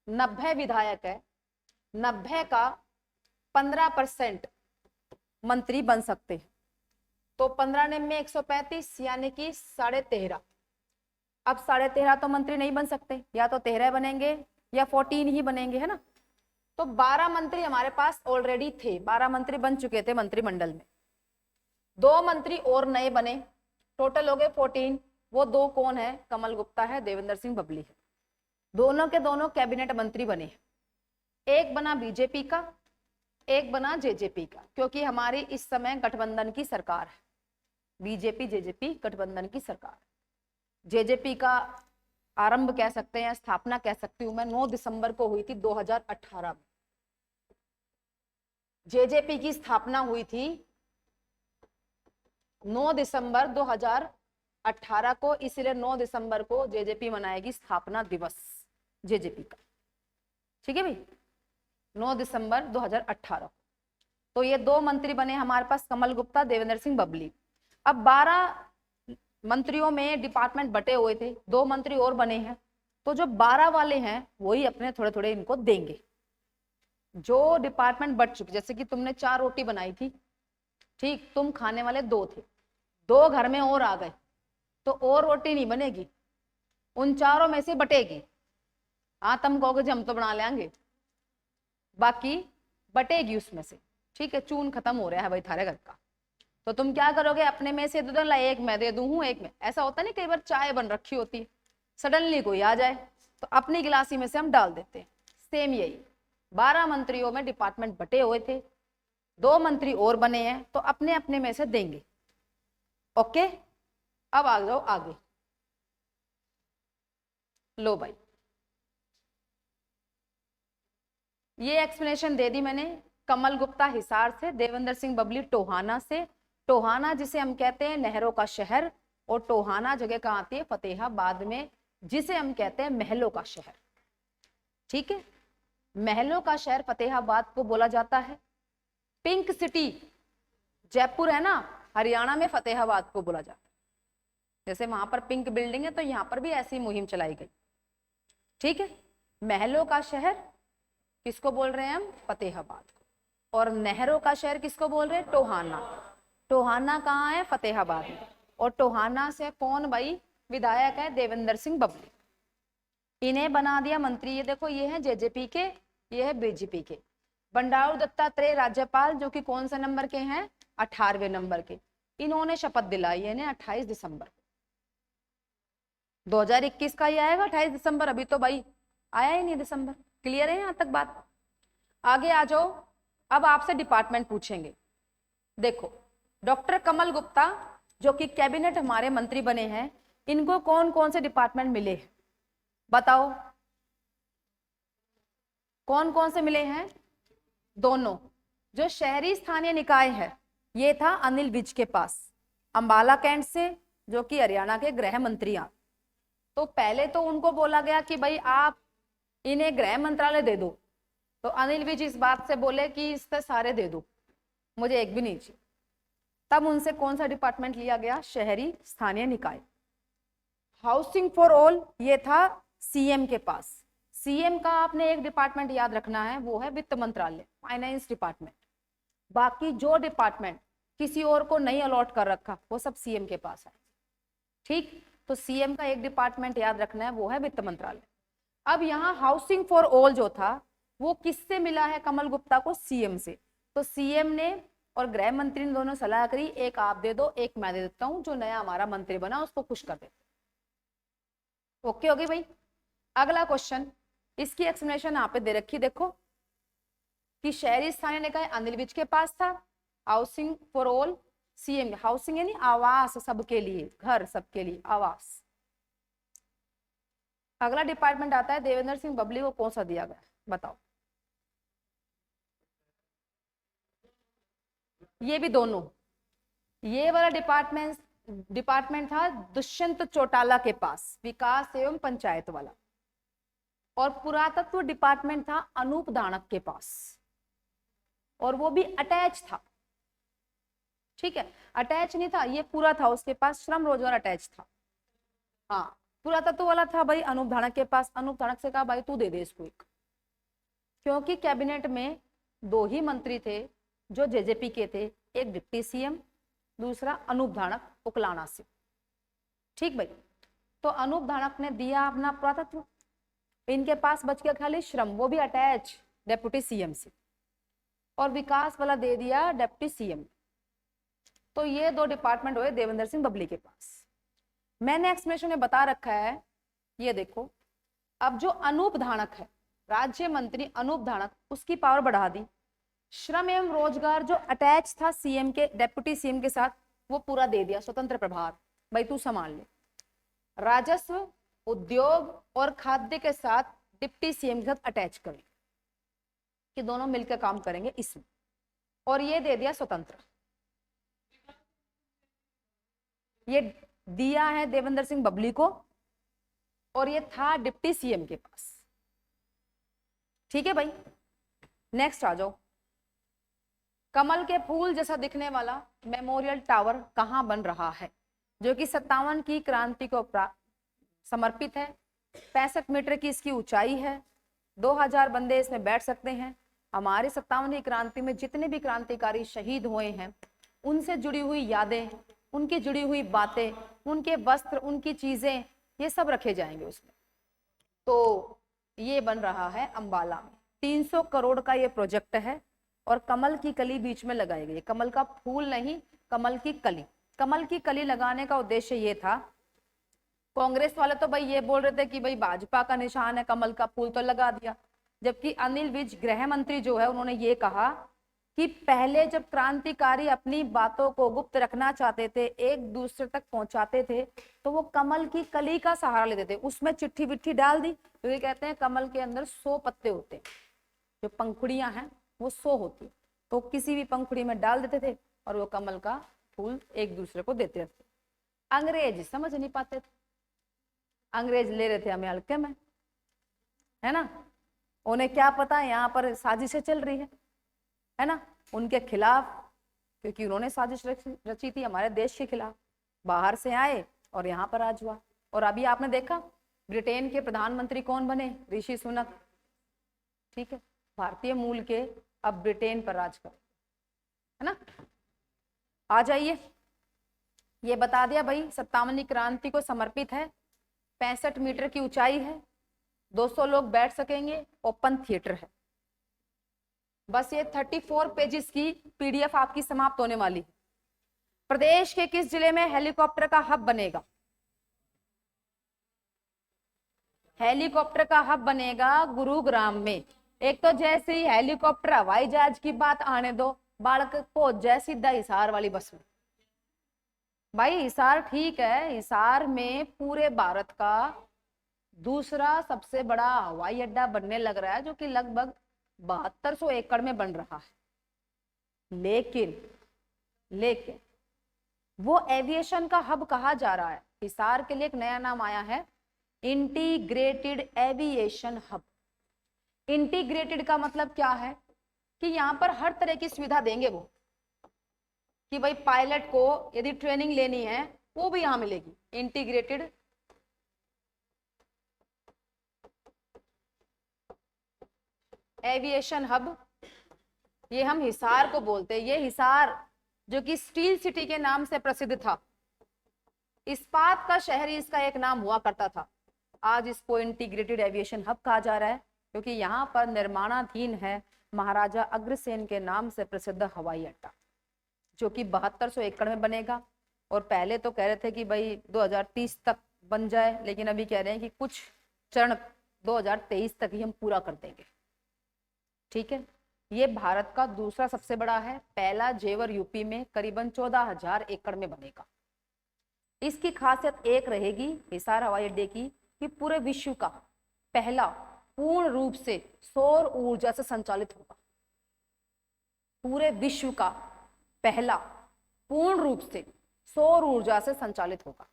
90 विधायक है, 90 का 15% मंत्री बन सकते हैं, तो 15 ने में 135 यानी कि 13.5। अब 13.5 तो मंत्री नहीं बन सकते, या तो 13 बनेंगे या 14 ही बनेंगे, है ना। तो 12 मंत्री हमारे पास ऑलरेडी थे, 12 मंत्री बन चुके थे मंत्रिमंडल में, 2 मंत्री और नए बने, टोटल हो गए 14। वो 2 कौन है? कमल गुप्ता है, देवेंद्र सिंह बबली है। दोनों के दोनों कैबिनेट मंत्री बने, एक बना बीजेपी का, एक बना जेजेपी का, क्योंकि हमारी इस समय गठबंधन की सरकार है, बीजेपी जेजेपी गठबंधन की सरकार। जेजेपी का आरंभ कह सकते हैं, स्थापना कह सकती हूं मैं, 9 दिसंबर को हुई थी 2018 में। जेजेपी की स्थापना हुई थी 9 दिसंबर 2018 को, इसलिए 9 दिसंबर को जेजेपी मनाएगी स्थापना दिवस जेजेपी का। ठीक है भाई, 9 दिसंबर 2018। तो ये 2 मंत्री बने हमारे पास, कमल गुप्ता, देवेंद्र सिंह बबली। अब 12 मंत्रियों में डिपार्टमेंट बटे हुए थे, 2 मंत्री और बने हैं, तो जो 12 वाले हैं वही अपने थोड़े थोड़े इनको देंगे। जो डिपार्टमेंट बट चुके, जैसे कि तुमने 4 रोटी बनाई थी, ठीक, तुम खाने वाले 2 थे, 2 घर में और आ गए, तो और रोटी नहीं बनेगी, उन 4 में से बटेगी। हाँ, तुम कहोगे जी हम तो बना लेंगे, बाकी बटेगी उसमें से। ठीक है, चून खत्म हो रहा है भाई थारे घर का, तो तुम क्या करोगे? अपने में से दे दो, एक मैं दे दूं, एक में। ऐसा होता नहीं, कई बार चाय बन रखी होती है, सडनली कोई आ जाए तो अपनी गिलासी में से हम डाल देते हैं। सेम यही, 12 मंत्रियों में डिपार्टमेंट बटे हुए थे, 2 मंत्री और बने हैं, तो अपने अपने में से देंगे। ओके, अब आ जाओ आगे। लो भाई, ये एक्सप्लेनेशन दे दी मैंने। कमल गुप्ता हिसार से, देवेंद्र सिंह बबली टोहाना से। टोहाना जिसे हम कहते हैं नहरों का शहर, और टोहाना जगह कहाँ आती है? फतेहाबाद में, जिसे हम कहते हैं महलों का शहर। ठीक है, महलों का शहर फतेहाबाद को बोला जाता है। पिंक सिटी जयपुर है ना, हरियाणा में फतेहाबाद को बोला जाता है। जैसे वहां पर पिंक बिल्डिंग है, तो यहाँ पर भी ऐसी मुहिम चलाई गई। ठीक है, महलों का शहर किसको बोल रहे हैं हम? फतेहाबाद को। और नहरों का शहर किसको बोल रहे हैं? टोहाना। टोहाना कहाँ है? फतेहाबाद में। और टोहाना से कौन भाई विधायक है? देवेंद्र सिंह बबली। इन्हें बना दिया मंत्री। ये देखो, ये है जेजेपी के, ये है बीजेपी के। बंडारू दत्तात्रेय राज्यपाल, जो कि कौन सा नंबर के हैं? 18वें नंबर के। इन्होंने शपथ दिलाई है इन्हें 28 दिसंबर 2021 का ही आएगा 28 दिसंबर। अभी तो भाई आया ही नहीं दिसंबर। क्लियर है यहाँ तक बात? आगे आ जाओ। अब आपसे डिपार्टमेंट पूछेंगे। देखो, डॉक्टर कमल गुप्ता जो कि कैबिनेट हमारे मंत्री बने हैं, इनको कौन कौन से डिपार्टमेंट मिले हैं बताओ? कौन कौन से मिले हैं? दोनों। जो शहरी स्थानीय निकाय है, ये था अनिल विज के पास, अंबाला कैंट से, जो कि हरियाणा के गृह मंत्री हैं। तो पहले तो उनको बोला गया कि भाई आप इन्हें गृह मंत्रालय दे दो, तो अनिल विज इस बात से बोले कि इससे सारे दे दो, मुझे एक भी नहीं चाहिए। तब उनसे कौन सा डिपार्टमेंट लिया गया? शहरी स्थानीय निकाय। हाउसिंग फॉर ऑल ये था सीएम के पास। सीएम का आपने एक डिपार्टमेंट याद रखना है, वो है वित्त मंत्रालय, फाइनेंस डिपार्टमेंट। बाकी जो डिपार्टमेंट किसी और को नहीं अलॉट कर रखा, वो सब सीएम के पास है। ठीक, तो सीएम का एक डिपार्टमेंट याद रखना है, वो है वित्त मंत्रालय। अब यहाँ हाउसिंग फॉर ऑल जो था, वो किससे मिला है कमल गुप्ता को? सीएम से। तो सीएम ने और गृह मंत्री ने दोनों सलाह करी, एक आप दे दो, एक मैं दे देता हूं, जो नया हमारा मंत्री बना उसको खुश कर देते। ओके होगी भाई। अगला क्वेश्चन, इसकी एक्सप्लेनेशन यहाँ पे दे रखी, देखो कि शहरी स्थानीय निकाय अनिल विज के पास था, housing for all CM. Housing यानी आवास सबके लिए, घर सबके लिए, आवास। अगला डिपार्टमेंट आता है देवेंद्र सिंह बबली को कौन सा दिया गया बताओ? ये भी दोनों। ये वाला डिपार्टमेंट था दुष्यंत चौटाला के पास, विकास एवं पंचायत वाला। और पुरातत्व डिपार्टमेंट था अनूप दानक के पास, और वो भी अटैच था। ठीक है, अटैच नहीं था, ये पूरा था उसके पास, श्रम रोजगार अटैच था। हाँ, पुरातत्व वाला था भाई अनूप धानक के पास, अनूप धानक से कहा भाई तू दे दे इसको एक, क्योंकि कैबिनेट में 2 ही मंत्री थे जो जेजेपी के थे, एक डिप्टी सीएम, दूसरा अनूप धानक उकलाना से। ठीक भाई, तो अनूप धानक ने दिया अपना पुरातत्व, इनके पास बच गया खाली श्रम, वो भी अटैच डेप्यूटी सीएम से, और विकास वाला दे दिया डेप्यूटी सीएम। तो ये 2 डिपार्टमेंट हुए देवेंद्र सिंह बबली के पास। मैंने एक्सप्लेनेशन में बता रखा है, ये देखो, अब जो अनूप धानक है, राज्य मंत्री अनूप धानक, उसकी पावर बढ़ा दी। श्रम एवं रोजगार जो अटैच था सीएम के, डेप्यूटी सीएम के साथ, वो पूरा दे दिया स्वतंत्र प्रभार, भाई तू संभाल ले। राजस्व, उद्योग और खाद्य के साथ डिप्टी सीएम के साथ अटैच करें कि दोनों मिलकर काम करेंगे इसमें, और ये दे दिया स्वतंत्र। ये दिया है देवेंद्र सिंह बबली को, और ये था डिप्टी सीएम के पास। ठीक है भाई, नेक्स्ट आ जाओ। कमल के फूल जैसा दिखने वाला मेमोरियल टावर कहां बन रहा है, जो कि 57 की क्रांति को समर्पित है। 65 मीटर की इसकी ऊंचाई है, 2000 बंदे इसमें बैठ सकते हैं। हमारे 57वीं क्रांति में जितने भी क्रांतिकारी शहीद हुए हैं, उनसे जुड़ी हुई यादें, उनकी जुड़ी हुई बातें, उनके वस्त्र, उनकी चीजें, ये सब रखे जाएंगे उसमें। तो ये बन रहा है अंबाला में, 300 करोड़ का ये प्रोजेक्ट है, और कमल की कली बीच में लगाई गई। कमल का फूल नहीं, कमल की कली। कमल की कली लगाने का उद्देश्य ये था, कांग्रेस वाले तो भाई ये बोल रहे थे कि भाई भाजपा का निशान है, कमल का फूल तो लगा दिया, जबकि अनिल विज गृह मंत्री जो है, उन्होंने ये कहा कि पहले जब क्रांतिकारी अपनी बातों को गुप्त रखना चाहते थे, एक दूसरे तक पहुंचाते थे, तो वो कमल की कली का सहारा लेते थे, उसमें चिट्ठी विट्ठी डाल दी, क्योंकि कहते हैं कमल के अंदर 100 पत्ते होते हैं, जो पंखुड़ियां हैं वो 100 होती, तो किसी भी पंखुड़ी में डाल देते थे और वो कमल का फूल एक दूसरे को देते थे। अंग्रेज समझ नहीं पाते थे, अंग्रेज ले रहे थे हमें हल्के में, है ना, उन्हें क्या पता यहाँ पर साजिशें चल रही है ना, उनके खिलाफ, क्योंकि उन्होंने साजिश रची थी हमारे देश के खिलाफ। बाहर से आए और यहाँ पर राज हुआ। और अभी आपने देखा ब्रिटेन के प्रधानमंत्री कौन बने, ऋषि सुनक, ठीक है, भारतीय मूल के, अब ब्रिटेन पर राज कर, है ना। आ जाइए, ये बता दिया भाई 57वीं क्रांति को समर्पित है, 65 मीटर की ऊंचाई है, 200 लोग बैठ सकेंगे, ओपन थिएटर है। बस ये 34 पेजेस की पीडीएफ आपकी समाप्त होने वाली है। प्रदेश के किस जिले में हेलीकॉप्टर का हब बनेगा? हेलीकॉप्टर का हब बनेगा गुरुग्राम में। एक तो जैसे ही हेलीकॉप्टर हवाई जहाज की बात आने दो, बालक पहुंच जाए सीधा हिसार वाली बस में। भाई हिसार ठीक है, हिसार में पूरे भारत का दूसरा सबसे बड़ा हवाई अड्डा बनने लग रहा है, जो कि लगभग 7200 एकड़ में बन रहा है। लेकिन वो एविएशन का हब कहा जा रहा है। हिसार के लिए एक नया नाम आया है, इंटीग्रेटेड एविएशन हब। इंटीग्रेटेड का मतलब क्या है कि यहाँ पर हर तरह की सुविधा देंगे वो, कि भाई पायलट को यदि ट्रेनिंग लेनी है वो भी यहाँ मिलेगी। इंटीग्रेटेड एविएशन हब, ये हम हिसार को बोलते हैं। ये हिसार जो कि स्टील सिटी के नाम से प्रसिद्ध था, इस्पात का शहर इसका एक नाम हुआ करता था, आज इसको इंटीग्रेटेड एविएशन हब कहा जा रहा है, क्योंकि यहाँ पर निर्माणाधीन है महाराजा अग्रसेन के नाम से प्रसिद्ध हवाई अड्डा, जो कि 7200 एकड़ में बनेगा। और पहले तो कह रहे थे कि भाई 2030 तक बन जाए, लेकिन अभी कह रहे हैं कि कुछ चरण 2023 तक ही हम पूरा कर देंगे। ठीक है, ये भारत का दूसरा सबसे बड़ा है, पहला जेवर यूपी में करीबन 14,000 एकड़ में बनेगा। इसकी खासियत एक रहेगी हिसार हवाई अड्डे की कि पूरे विश्व का पहला पूर्ण रूप से सौर ऊर्जा से संचालित होगा। पूरे विश्व का पहला पूर्ण रूप से सौर ऊर्जा से संचालित होगा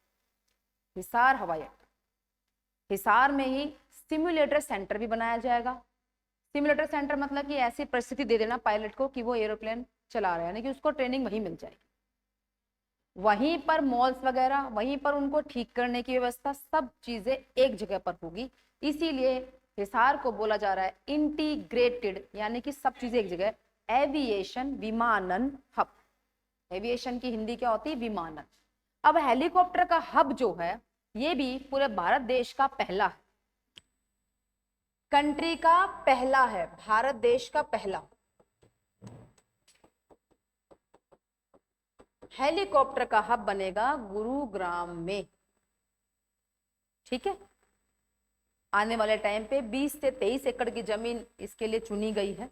हिसार हवाई अड्डा। हिसार में ही सिमुलेटर सेंटर भी बनाया जाएगा। सिमुलेटर सेंटर मतलब कि ऐसी परिस्थिति दे देना पायलट को कि वो एरोप्लेन चला रहा है, यानी कि उसको ट्रेनिंग वहीं मिल जाएगी। वहीं पर मॉल्स वगैरह, वहीं पर उनको ठीक करने की व्यवस्था, सब चीजें एक जगह पर होगी। इसीलिए हिसार को बोला जा रहा है इंटीग्रेटेड, यानी कि सब चीजें एक जगह। एविएशन, विमानन हब। एविएशन की हिंदी क्या होती है? विमानन। अब हेलीकॉप्टर का हब जो है ये भी पूरे भारत देश का पहला है, कंट्री का पहला है, भारत देश का पहला हेलीकॉप्टर का हब बनेगा गुरुग्राम में। ठीक है, आने वाले टाइम पे 20 से 23 एकड़ की जमीन इसके लिए चुनी गई है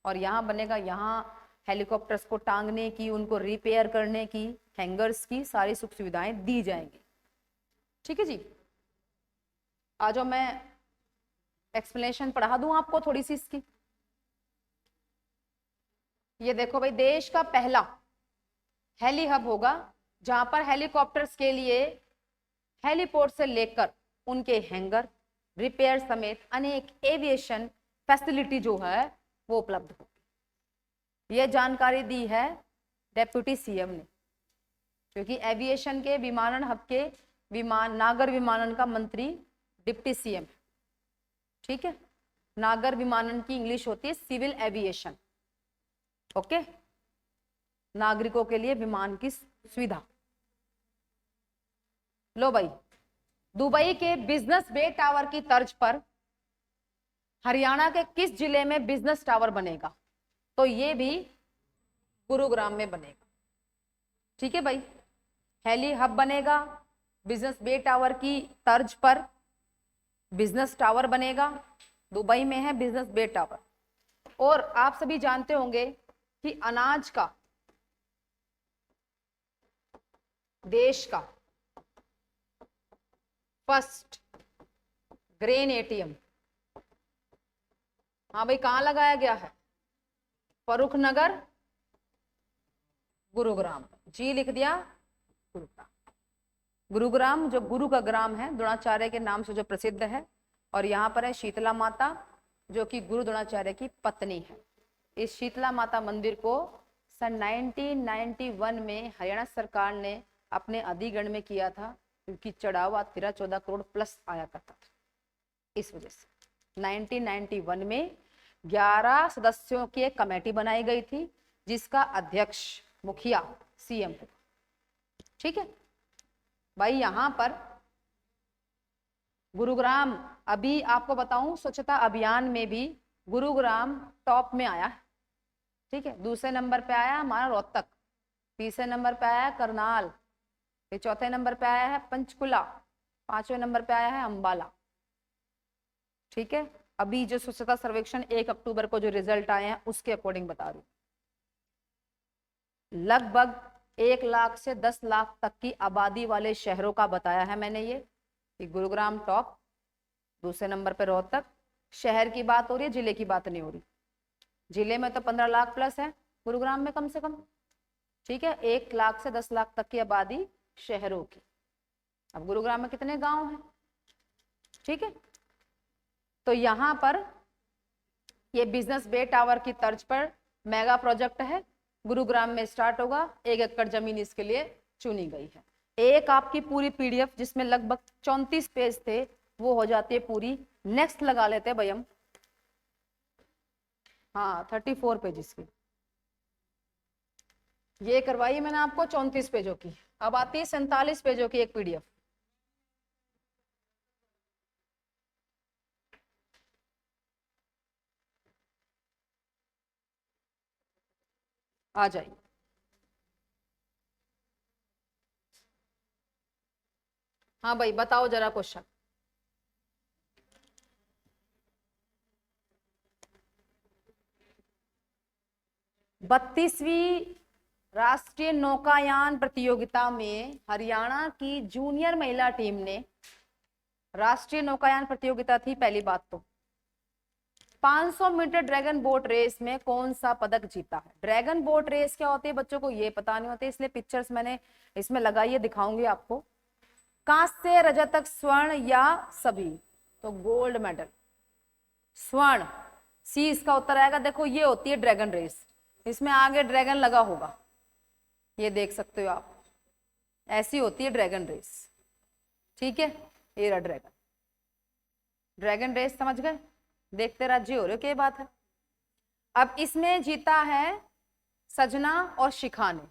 और यहाँ बनेगा। यहाँ हेलीकॉप्टर्स को टांगने की, उनको रिपेयर करने की, हैंगर्स की सारी सुख सुविधाएं दी जाएंगी। ठीक है जी, आ जाओ मैं एक्सप्लेनेशन पढ़ा दूं आपको थोड़ी सी इसकी। ये देखो भाई, देश का पहला हेली हब होगा जहां पर हेलीकॉप्टर्स के लिए हेलीपोर्ट से लेकर उनके हैंगर, रिपेयर समेत अनेक एविएशन फैसिलिटी जो है वो उपलब्ध होगी। यह जानकारी दी है डेप्यूटी सीएम ने, क्योंकि एविएशन के विमानन हब के नागर विमानन का मंत्री डिप्टी सीएम। ठीक है, नागर विमानन की इंग्लिश होती है सिविल एविएशन। ओके, नागरिकों के लिए विमान की सुविधा। लो भाई, दुबई के बिजनेस बे टावर की तर्ज पर हरियाणा के किस जिले में बिजनेस टावर बनेगा? तो ये भी गुरुग्राम में बनेगा। ठीक है भाई, हेली हब बनेगा, बिजनेस बे टावर की तर्ज पर बिजनेस टावर बनेगा। दुबई में है बिजनेस बे टावर। और आप सभी जानते होंगे कि अनाज का, देश का फर्स्ट ग्रेन एटीएम, हाँ भाई, कहां लगाया गया है? फर्रुख नगर, गुरुग्राम। जी लिख दिया, गुरुग्राम। गुरुग्राम जो गुरु का ग्राम है, द्रोणाचार्य के नाम से जो प्रसिद्ध है। और यहाँ पर है शीतला माता, जो कि गुरु द्रोणाचार्य की पत्नी है। इस शीतला माता मंदिर को सन 1991 में हरियाणा सरकार ने अपने अधिगण में किया था, क्योंकि चढ़ावा 13-14 करोड़ प्लस आया करता था। इस वजह से 1991 में 11 सदस्यों की एक कमेटी बनाई गई थी, जिसका अध्यक्ष मुखिया सीएम था। ठीक है भाई, यहां पर गुरुग्राम, अभी आपको बताऊं, स्वच्छता अभियान में भी गुरुग्राम टॉप में आया है। ठीक है, दूसरे नंबर पे आया हमारा रोहतक, तीसरे नंबर पे आया है करनाल, फिर चौथे नंबर पे आया है पंचकुला, पांचवें नंबर पे आया है अंबाला। ठीक है, अभी जो स्वच्छता सर्वेक्षण 1 अक्टूबर को जो रिजल्ट आए हैं उसके अकॉर्डिंग बता रही हूँ। लगभग 1 लाख से 10 लाख तक की आबादी वाले शहरों का बताया है मैंने ये, कि गुरुग्राम टॉप, दूसरे नंबर पे रोहतक। शहर की बात हो रही है, जिले की बात नहीं हो रही। जिले में तो 15 लाख प्लस है, गुरुग्राम में कम से कम। ठीक है, 1 लाख से 10 लाख तक की आबादी शहरों की। अब गुरुग्राम में कितने गांव हैं? ठीक है, तो यहाँ पर ये बिजनेस बे टावर की तर्ज पर मेगा प्रोजेक्ट है, गुरुग्राम में स्टार्ट होगा। 1 एकड़ जमीन इसके लिए चुनी गई है। एक आपकी पूरी पीडीएफ जिसमें लगभग 34 पेज थे वो हो जाती है पूरी। नेक्स्ट लगा लेते हैं भाई हम, हाँ 34 पेजेस की ये करवाई मैंने आपको 34 पेजों की। अब आती है 47 पेजों की एक पीडीएफ। आ जाइए। हाँ भाई बताओ जरा क्वेश्चन। बत्तीसवीं राष्ट्रीय नौकायान प्रतियोगिता में हरियाणा की जूनियर महिला टीम ने, राष्ट्रीय नौकायान प्रतियोगिता थी पहली बात तो, 500 मीटर ड्रैगन बोट रेस में कौन सा पदक जीता है? ड्रैगन बोट रेस क्या होती है बच्चों को ये पता नहीं होती, इसलिए पिक्चर्स मैंने इसमें लगाई है, दिखाऊंगी आपको। कांस्य, रजतक, स्वर्ण या सभी? तो गोल्ड मेडल, स्वर्ण। सी इसका उत्तर आएगा। देखो ये होती है ड्रैगन रेस, इसमें आगे ड्रैगन लगा होगा, ये देख सकते हो आप। ऐसी होती है ड्रैगन रेस। ठीक है, ये रहा ड्रैगन, ड्रैगन रेस समझ गए, देखते राज्य हो रहे हो क्या बात है। अब इसमें जीता है सजना और शिखा ने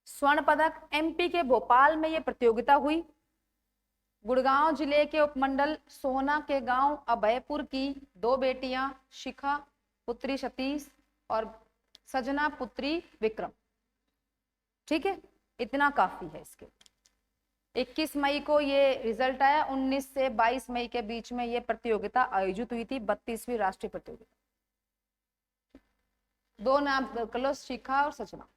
स्वर्ण पदक। एमपी के भोपाल में ये प्रतियोगिता हुई। गुड़गांव जिले के उपमंडल सोहना के गांव अभयपुर की 2 बेटियां शिखा पुत्री सतीश और सजना पुत्री विक्रम। ठीक है, इतना काफी है इसके। 21 मई को ये रिजल्ट आया। 19 से 22 मई के बीच में ये प्रतियोगिता आयोजित हुई थी, 32वीं राष्ट्रीय प्रतियोगिता। 2 नाम कर लो, शिखा और सजना,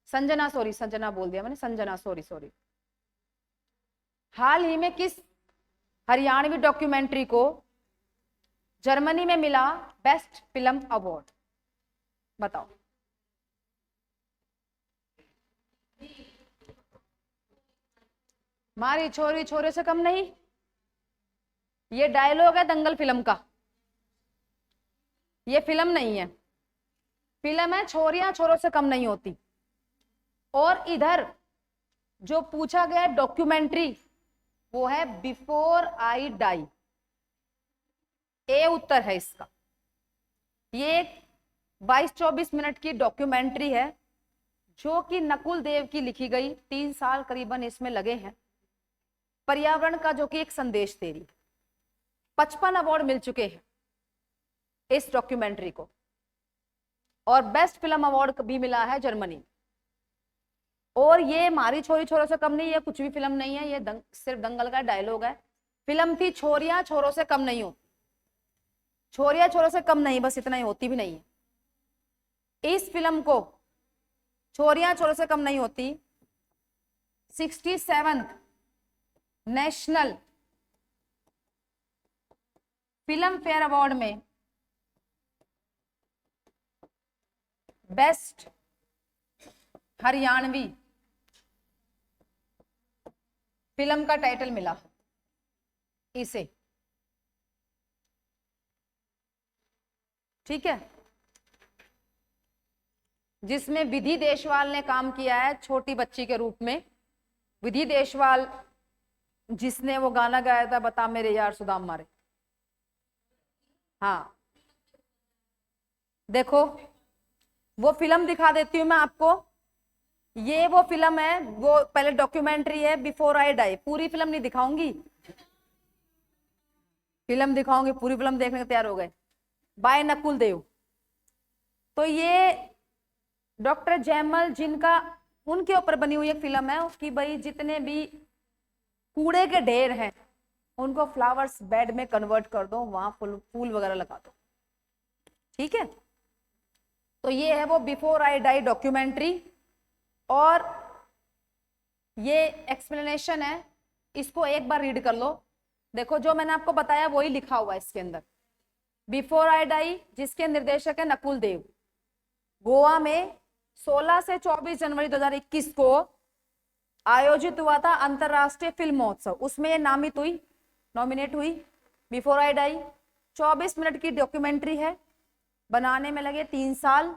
संजना, सॉरी संजना बोल दिया मैंने, संजना, सॉरी। हाल ही में किस हरियाणवी डॉक्यूमेंट्री को जर्मनी में मिला बेस्ट फिल्म अवार्ड, बताओ। मारी छोरी छोरे से कम नहीं, ये डायलॉग है दंगल फिल्म का, ये फिल्म नहीं है। फिल्म है छोरियां छोरों से कम नहीं होती। और इधर जो पूछा गया डॉक्यूमेंट्री वो है बिफोर आई डाई, ए उत्तर है इसका। ये 22-24 मिनट की डॉक्यूमेंट्री है जो कि नकुल देव की लिखी गई। 3 साल करीबन इसमें लगे हैं। पर्यावरण का जो कि एक संदेश दे रही। 55 अवार्ड मिल चुके हैं इस डॉक्यूमेंट्री को और बेस्ट फिल्म अवार्ड भी मिला है जर्मनी। और ये मारी छोरी छोरों से कम नहीं, ये कुछ भी फिल्म नहीं है, ये सिर्फ दंगल का डायलॉग है। फिल्म थी छोरियां छोरों से कम नहीं होती, छोरियां छोरों से कम नहीं, बस इतना ही, होती भी नहीं है। इस फिल्म को छोरियां छोरों से कम नहीं होती 67th national film fair award में बेस्ट हरियाणवी फिल्म का टाइटल मिला इसे। ठीक है, जिसमें विधि देशवाल ने काम किया है छोटी बच्ची के रूप में। विधि देशवाल जिसने वो गाना गाया था बता मेरे यार सुदाम मारे। हाँ देखो वो फिल्म दिखा देती हूं मैं आपको। ये वो फिल्म है, वो पहले डॉक्यूमेंट्री है बिफोर आई डाई। पूरी फिल्म नहीं दिखाऊंगी, फिल्म दिखाऊंगी, पूरी फिल्म देखने को तैयार हो गए। बाय नकुल देव। तो ये डॉक्टर जयमल जिनका उनके ऊपर बनी हुई एक फिल्म है कि भाई जितने भी कूड़े के ढेर हैं उनको फ्लावर्स बेड में कन्वर्ट कर दो, वहां फूल वगैरह लगा दो। ठीक है, तो ये है वो बिफोर आई डाई डॉक्यूमेंट्री। और ये एक्सप्लेनेशन है, इसको एक बार रीड कर लो। देखो जो मैंने आपको बताया वही लिखा हुआ है इसके अंदर। बिफोर आई डाई जिसके निर्देशक है नकुल देव, गोवा में 16 से 24 जनवरी 2021 को आयोजित हुआ था अंतरराष्ट्रीय फिल्म महोत्सव। उसमें ये नामित हुई, नॉमिनेट हुई। बिफोर आई डाई 24 मिनट की डॉक्यूमेंट्री है, बनाने में लगे 3 साल।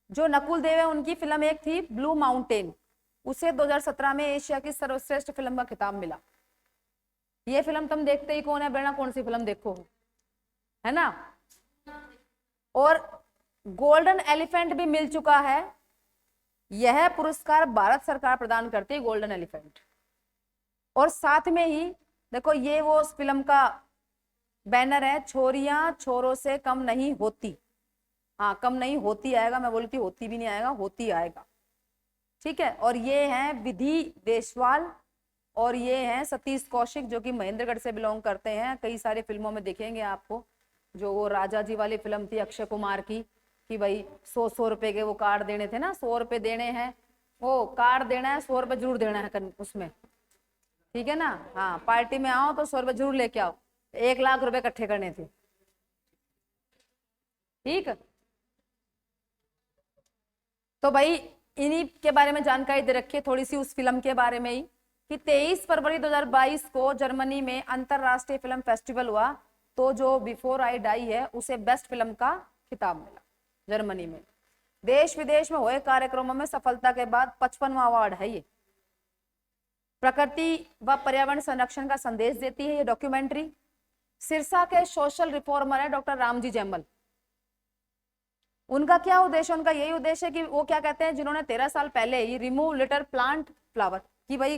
जो नकुल देव है उनकी फिल्म एक थी ब्लू माउंटेन, उसे 2017 में एशिया की सर्वश्रेष्ठ फिल्म का खिताब मिला। ये फिल्म तुम देखते ही कौन है बेटा, कौन सी फिल्म देखो, है ना। और गोल्डन एलिफेंट भी मिल चुका है। यह पुरस्कार भारत सरकार प्रदान करती है, गोल्डन एलिफेंट। और साथ में ही देखो ये वो उस फिल्म का बैनर है, छोरियां छोरों से कम नहीं होती। हाँ कम नहीं होती आएगा, मैं बोली थी होती भी नहीं आएगा, होती आएगा। ठीक है, और ये हैं विधि देशवाल और ये हैं सतीश कौशिक जो कि महेंद्रगढ़ से बिलोंग करते हैं। कई सारी फिल्मों में देखेंगे आपको, जो वो राजा जी वाली फिल्म थी अक्षय कुमार की कि भाई 100 रुपए के वो कार्ड देने थे ना, 100 रुपए देने हैं, वो कार्ड देना है, 100 रुपए जरूर देना है उसमें। ठीक है ना, हाँ पार्टी में आओ तो 100 रुपए जरूर लेके आओ। 1 लाख रुपए इकट्ठे करने थे। ठीक, तो भाई इन्हीं के बारे में जानकारी दे रखी है थोड़ी सी उस फिल्म के बारे में ही कि 23 फरवरी 2022 को जर्मनी में अंतरराष्ट्रीय फिल्म फेस्टिवल हुआ। तो जो बिफोर आई डाई है उसे बेस्ट फिल्म का खिताब मिला जर्मनी में। देश विदेश में हुए कार्यक्रमों में सफलता के बाद 55वां अवार्ड है ये। प्रकृति व पर्यावरण संरक्षण का संदेश देती है ये डॉक्यूमेंट्री। सिरसा के सोशल रिफॉर्मर है डॉक्टर रामजी जैमल। उनका क्या उद्देश्य, उनका यही उद्देश्य है कि वो क्या कहते हैं, जिन्होंने 13 साल पहले ही रिमूव लिटर प्लांट फ्लावर, कि भाई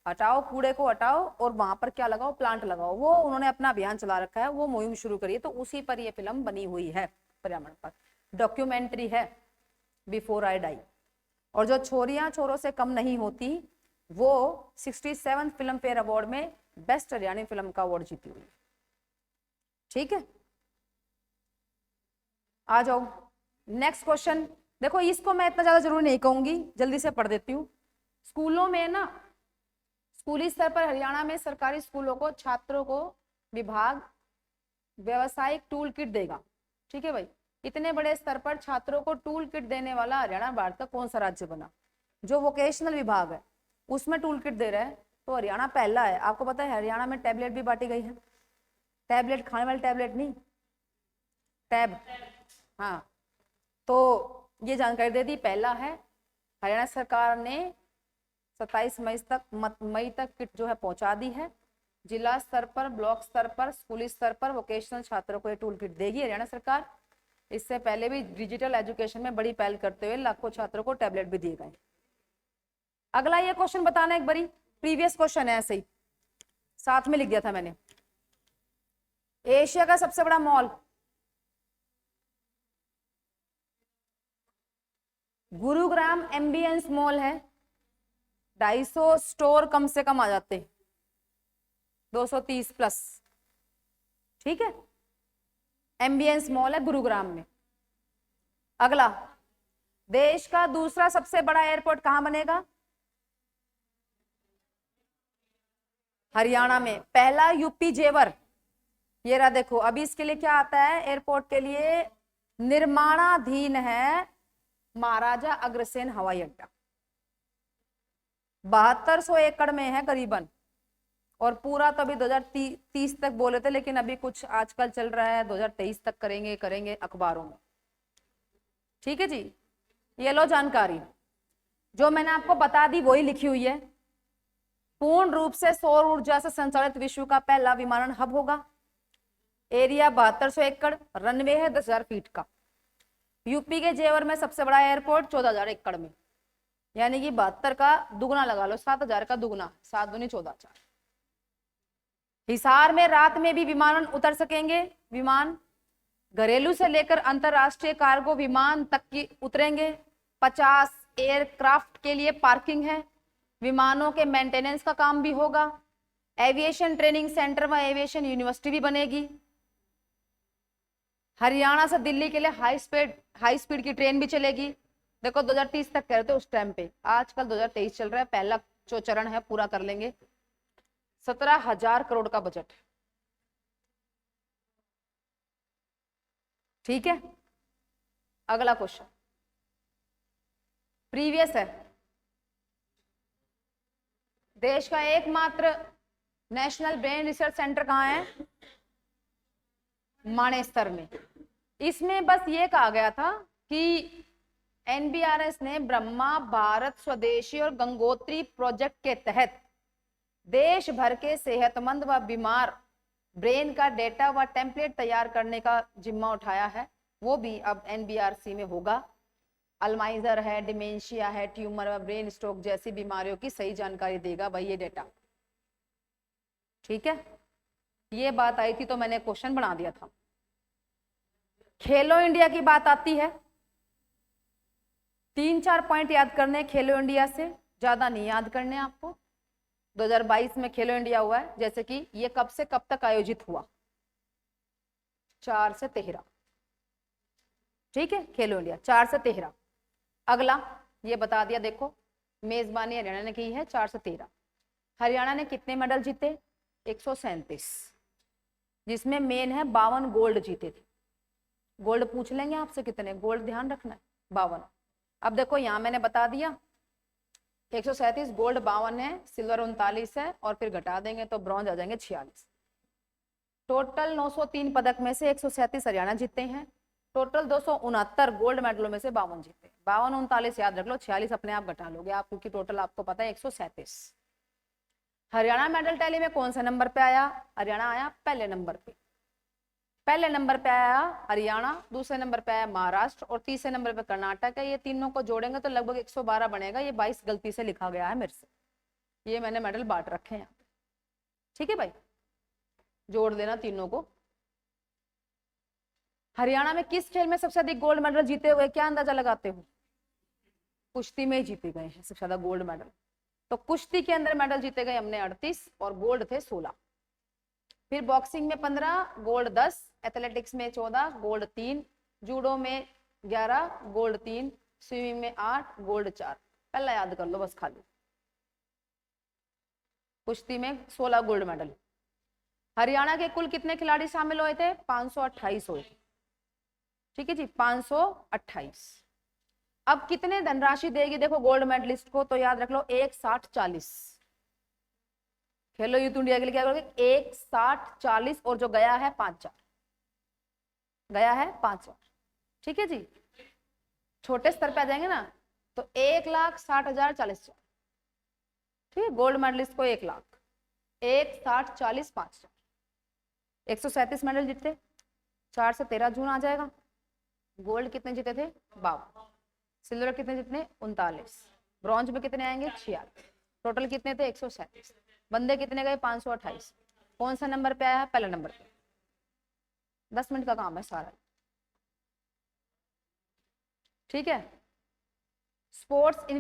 हटाओ, कूड़े को हटाओ और वहां पर क्या लगाओ, प्लांट लगाओ, वो उन्होंने अपना अभियान चला रखा है, वो मुहिम शुरू करी है, तो उसी पर ये फिल्म बनी हुई है, पर्यावरण पर डॉक्यूमेंट्री है, बिफोर आई डाई। और जो छोरियां छोरों से कम नहीं होती, वो 67 फिल्म फेयर अवार्ड में बेस्ट हरियाणवी फिल्म का अवार्ड जीती हुई। ठीक है, आ जाओ नेक्स्ट क्वेश्चन। देखो इसको मैं इतना ज्यादा जरूरी नहीं कहूंगी, जल्दी से पढ़ देती हूँ। स्कूलों में ना, स्कूली स्तर पर हरियाणा में सरकारी स्कूलों को छात्रों को विभाग व्यवसायिक टूल किट देगा। ठीक है भाई, इतने बड़े स्तर पर छात्रों को टूल किट देने वाला हरियाणा भारत का कौन सा राज्य बना? जो वोकेशनल विभाग है उसमें टूल किट दे रहा है, तो हरियाणा पहला है। आपको पता है हरियाणा में टैबलेट भी बांटी गई है, टैबलेट खाने वाली टैबलेट नहीं, टैब, हाँ, तो ये जानकारी दे दी, पहला है। हरियाणा सरकार ने 27 मई तक किट जो है पहुंचा दी है। जिला स्तर पर, ब्लॉक स्तर पर, स्कूली स्तर पर वोकेशनल छात्रों को ये टूल किट देगी हरियाणा सरकार। इससे पहले भी डिजिटल एजुकेशन में बड़ी पहल करते हुए लाखों छात्रों को टैबलेट भी दिए गए। अगला ये क्वेश्चन बताना एक बारी, प्रीवियस क्वेश्चन है ऐसे ही, साथ में लिख दिया था मैंने। एशिया का सबसे बड़ा मॉल गुरुग्राम एम्बियंस मॉल है। 250 स्टोर कम से कम आ जाते हैं, 230 प्लस। ठीक है, एम्बियंस मॉल है गुरुग्राम में। अगला, देश का दूसरा सबसे बड़ा एयरपोर्ट कहां बनेगा? हरियाणा में। पहला यूपी जेवर, ये रहा देखो। अभी इसके लिए क्या आता है, एयरपोर्ट के लिए निर्माणाधीन है महाराजा अग्रसेन हवाई अड्डा। 7200 एकड़ में है करीबन, और पूरा तो अभी 2030 तक बोले थे, लेकिन अभी कुछ आजकल चल रहा है 2023 तक करेंगे अखबारों में। ठीक है जी, ये लो जानकारी, जो मैंने आपको बता दी वही लिखी हुई है। पूर्ण रूप से सौर ऊर्जा से संचालित विश्व का पहला विमानन हब होगा। एरिया 7200 एकड़, रनवे है 10,000 फीट का। यूपी के जेवर में सबसे बड़ा एयरपोर्ट 14,000 एकड़ में, यानी कि 72 का दुगना लगा लो, 7,000 का दुगना, 7 दूनी 14,000। हिसार में रात में भी विमान उतर सकेंगे। विमान घरेलू से लेकर अंतरराष्ट्रीय कार्गो विमान तक की उतरेंगे। 50 एयरक्राफ्ट के लिए पार्किंग है। विमानों के मेंटेनेंस का काम भी होगा। एविएशन ट्रेनिंग सेंटर व एविएशन यूनिवर्सिटी भी बनेगी। हरियाणा से दिल्ली के लिए हाई स्पीड की ट्रेन भी चलेगी। देखो 2030 तक कह रहे थे उस टाइम पे, आजकल 2023 चल रहा है, पहला जो चरण है पूरा कर लेंगे। 17,000 करोड़ का बजट। ठीक है, अगला क्वेश्चन प्रीवियस है। देश का एकमात्र नेशनल ब्रेन रिसर्च सेंटर कहाँ है? मानेसर में। इसमें बस ये कहा गया था कि एनबीआरएस ने ब्रह्मा भारत स्वदेशी और गंगोत्री प्रोजेक्ट के तहत देश भर के सेहतमंद व बीमार ब्रेन का डेटा व टेम्पलेट तैयार करने का जिम्मा उठाया है। वो भी अब एनबीआरसी में होगा। अल्जाइमर है, डिमेंशिया है, ट्यूमर व ब्रेन स्ट्रोक जैसी बीमारियों की सही जानकारी देगा भाई ये डेटा। ठीक है, ये बात आई थी तो मैंने क्वेश्चन बना दिया था। खेलो इंडिया की बात आती है, 3-4 पॉइंट याद करने खेलो इंडिया से, ज्यादा नहीं याद करने आपको। 2022 में खेलो इंडिया हुआ है, जैसे कि ये कब से कब तक आयोजित हुआ? 4 से 13। ठीक है, खेलो इंडिया 4 से 13। अगला ये बता दिया, देखो मेजबानी हरियाणा ने की है 4 से 13। हरियाणा ने कितने मेडल जीते? 137, जिसमें मेन है 52 गोल्ड जीते थे। गोल्ड पूछ लेंगे आपसे कितने गोल्ड, ध्यान रखना है 52। अब देखो यहाँ मैंने बता दिया 137 गोल्ड 52 है, सिल्वर 39 है, और फिर घटा देंगे तो ब्रॉन्ज आ जाएंगे 46। टोटल 903 पदक में से 137 हरियाणा जीते हैं, टोटल 269 गोल्ड मेडलों में से 52 जीते। 52 39 याद रख लो, 46 अपने आप घटा लोगे आप, क्योंकि टोटल आपको पता है 137। हरियाणा मेडल टैली में कौन सा नंबर पे आया? हरियाणा आया पहले नंबर पे। पहले नंबर पे आया हरियाणा, दूसरे नंबर पे आया महाराष्ट्र और तीसरे नंबर पे कर्नाटक है। ये तीनों को जोड़ेंगे तो लगभग 112 बनेगा। ये 22 गलती से लिखा गया है मेरे से, ये मैंने मेडल बांट रखे हैं। ठीक है भाई, जोड़ देना तीनों को। हरियाणा में किस खेल में सबसे अधिक गोल्ड मेडल जीते हुए, क्या अंदाजा लगाते हो? कुश्ती में ही जीते गए हैं सबसे ज्यादा गोल्ड मेडल। तो कुश्ती के अंदर मेडल जीते गए हमने 38 और गोल्ड थे 16। फिर बॉक्सिंग में 15, गोल्ड 10, एथलेटिक्स में 14, गोल्ड 3, जूडो में 11, गोल्ड 3, स्विमिंग में 8, गोल्ड 4। पहला याद कर लो बस खाली। कुश्ती में 16 गोल्ड मेडल। हरियाणा के कुल कितने खिलाड़ी शामिल हुए थे? 528 हुए थे। ठीक है जी, 528। अब कितने धनराशि देगी देखो गोल्ड मेडलिस्ट को, तो याद रख लो 1 60 40। खेलो यूथ इंडिया के लिए क्या करोगे? 1 60 40 और जो गया है 5 4, गया है 5 4। ठीक है जी, छोटे स्तर पे आ जाएंगे ना तो 1,60,000 40 4। ठीक है, गोल्ड मेडलिस्ट को 1 लाख, 1 60 40 5 4, 137 मेडल जीते। 4 से 13 जून आ जाएगा। गोल्ड कितने जीते थे? 52। सिल्वर कितने जीतने? 39। ब्रॉन्ज में कितने आएंगे? 46। टोटल कितने थे? 137। बंदे कितने गए? 528। कौन सा नंबर पे आया है? पहले नंबर पे। 10 मिनट का काम है सारा। ठीक है, स्पोर्ट्स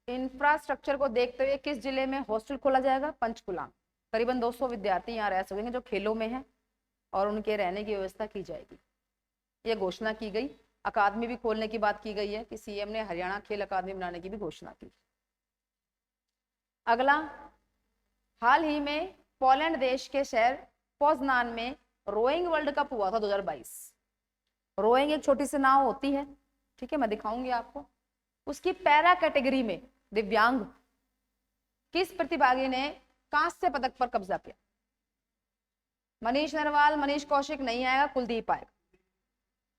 इंफ्रास्ट्रक्चर को देखते हुए किस जिले में हॉस्टल खोला जाएगा? पंचकुला। करीबन 200 विद्यार्थी यहाँ रह सकेंगे जो खेलों में हैं और उनके रहने की व्यवस्था की जाएगी। ये घोषणा की गई। अकादमी भी खोलने की बात की गई है कि सीएम ने हरियाणा खेल अकादमी बनाने की भी घोषणा की। अगला, हाल ही में पोलैंड देश के शहर पोजनान में रोइंग वर्ल्ड कप हुआ था 2022। रोइंग एक छोटी सी नाव होती है, ठीक है, मैं दिखाऊंगी आपको। उसकी पैरा कैटेगरी में दिव्यांग किस प्रतिभागी ने कांस्य पदक पर कब्जा किया? मनीष नरवाल, मनीष कौशिक नहीं आएगा, कुलदीप आएगा।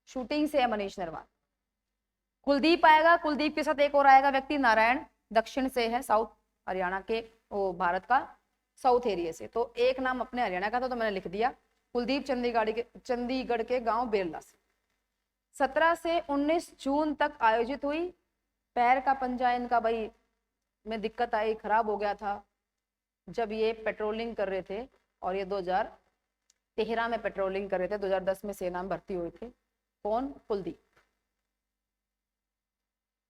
शूटिंग से है मनीष नरवाल, कुलदीप आएगा। कुलदीप के साथ एक और आएगा व्यक्ति, नारायण, दक्षिण से है, साउथ हरियाणा के, वो भारत का साउथ एरिया से। तो एक नाम अपने हरियाणा का था तो मैंने लिख दिया, कुलदीप चंडीगढ़ के गांव बेरला से। 17 से 19 जून तक आयोजित हुई। पैर का पंजा इनका भाई में दिक्कत आई, खराब हो गया था जब ये पेट्रोलिंग कर रहे थे, और ये 2013 में पेट्रोलिंग कर रहे थे। 2010 में सेना में भर्ती हुए थे। कौन? कुलदीप।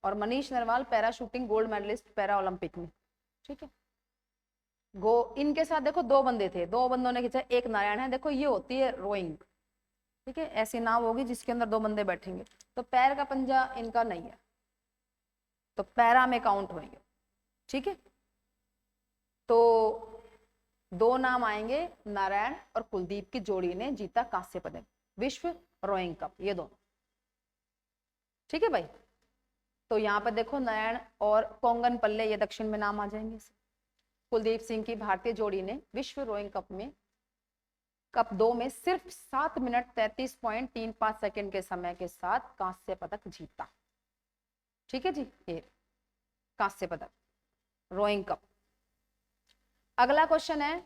और Manish Narwal para shooting gold medallist para Olympic में। ठीक है, इनके साथ देखो 2 बंदे थे, 2 बंदों ने खींचा, एक नारायण है। देखो ये होती है रोइंग। ठीक है, ऐसी नाव होगी जिसके अंदर 2 बंदे बैठेंगे। तो पैर का पंजा इनका नहीं है, तो पैरा में काउंट होंगे। ठीक है, तो 2 नाम आएंगे, नारायण और कुलदीप की जोड़ी ने जीता कांस्य पदक, विश्व रोइंग कप, ये दोनों। ठीक है भाई, तो यहाँ पर देखो नारायण और कोंगन पल्ले, ये दक्षिण में नाम आ जाएंगे। कुलदीप सिंह की भारतीय जोड़ी ने विश्व रोइंग कप में कप 2 में सिर्फ 7 मिनट 33.35 सेकंड के समय के साथ कांस्य पदक जीता। ठीक है जी, ये कांस्य पदक रोइंग कप। अगला क्वेश्चन है,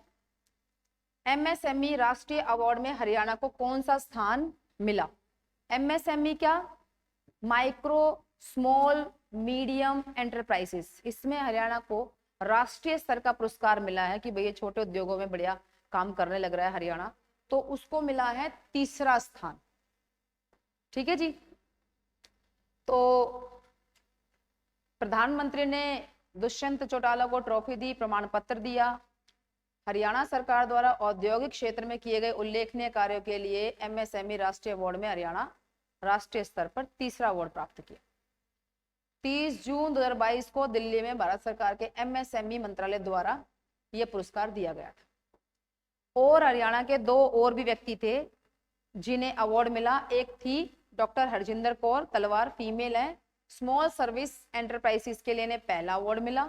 एमएसएमई राष्ट्रीय अवार्ड में हरियाणा को कौन सा स्थान मिला? एमएसएमई क्या? Micro small medium enterprises. इसमें हरियाणा को राष्ट्रीय स्तर का पुरस्कार मिला है कि भैया छोटे उद्योगों में बढ़िया काम करने लग रहा है हरियाणा, तो उसको मिला है 3रा स्थान। ठीक है जी, तो प्रधानमंत्री ने दुष्यंत चौटाला को ट्रॉफी दी, प्रमाण पत्र दिया। हरियाणा सरकार द्वारा औद्योगिक क्षेत्र में किए गए उल्लेखनीय कार्यों के लिए एमएसएमई राष्ट्रीय अवार्ड में हरियाणा राष्ट्रीय स्तर पर 3रा अवार्ड प्राप्त किया। 30 जून 2022 को दिल्ली में भारत सरकार के एमएसएमई मंत्रालय द्वारा यह पुरस्कार दिया गया था। और हरियाणा के 2 और भी व्यक्ति थे जिन्हें अवार्ड मिला। एक थी डॉक्टर हरजिंदर कौर तलवार, फीमेल है, स्मॉल सर्विस एंटरप्राइजेस के लिए पहला अवार्ड मिला।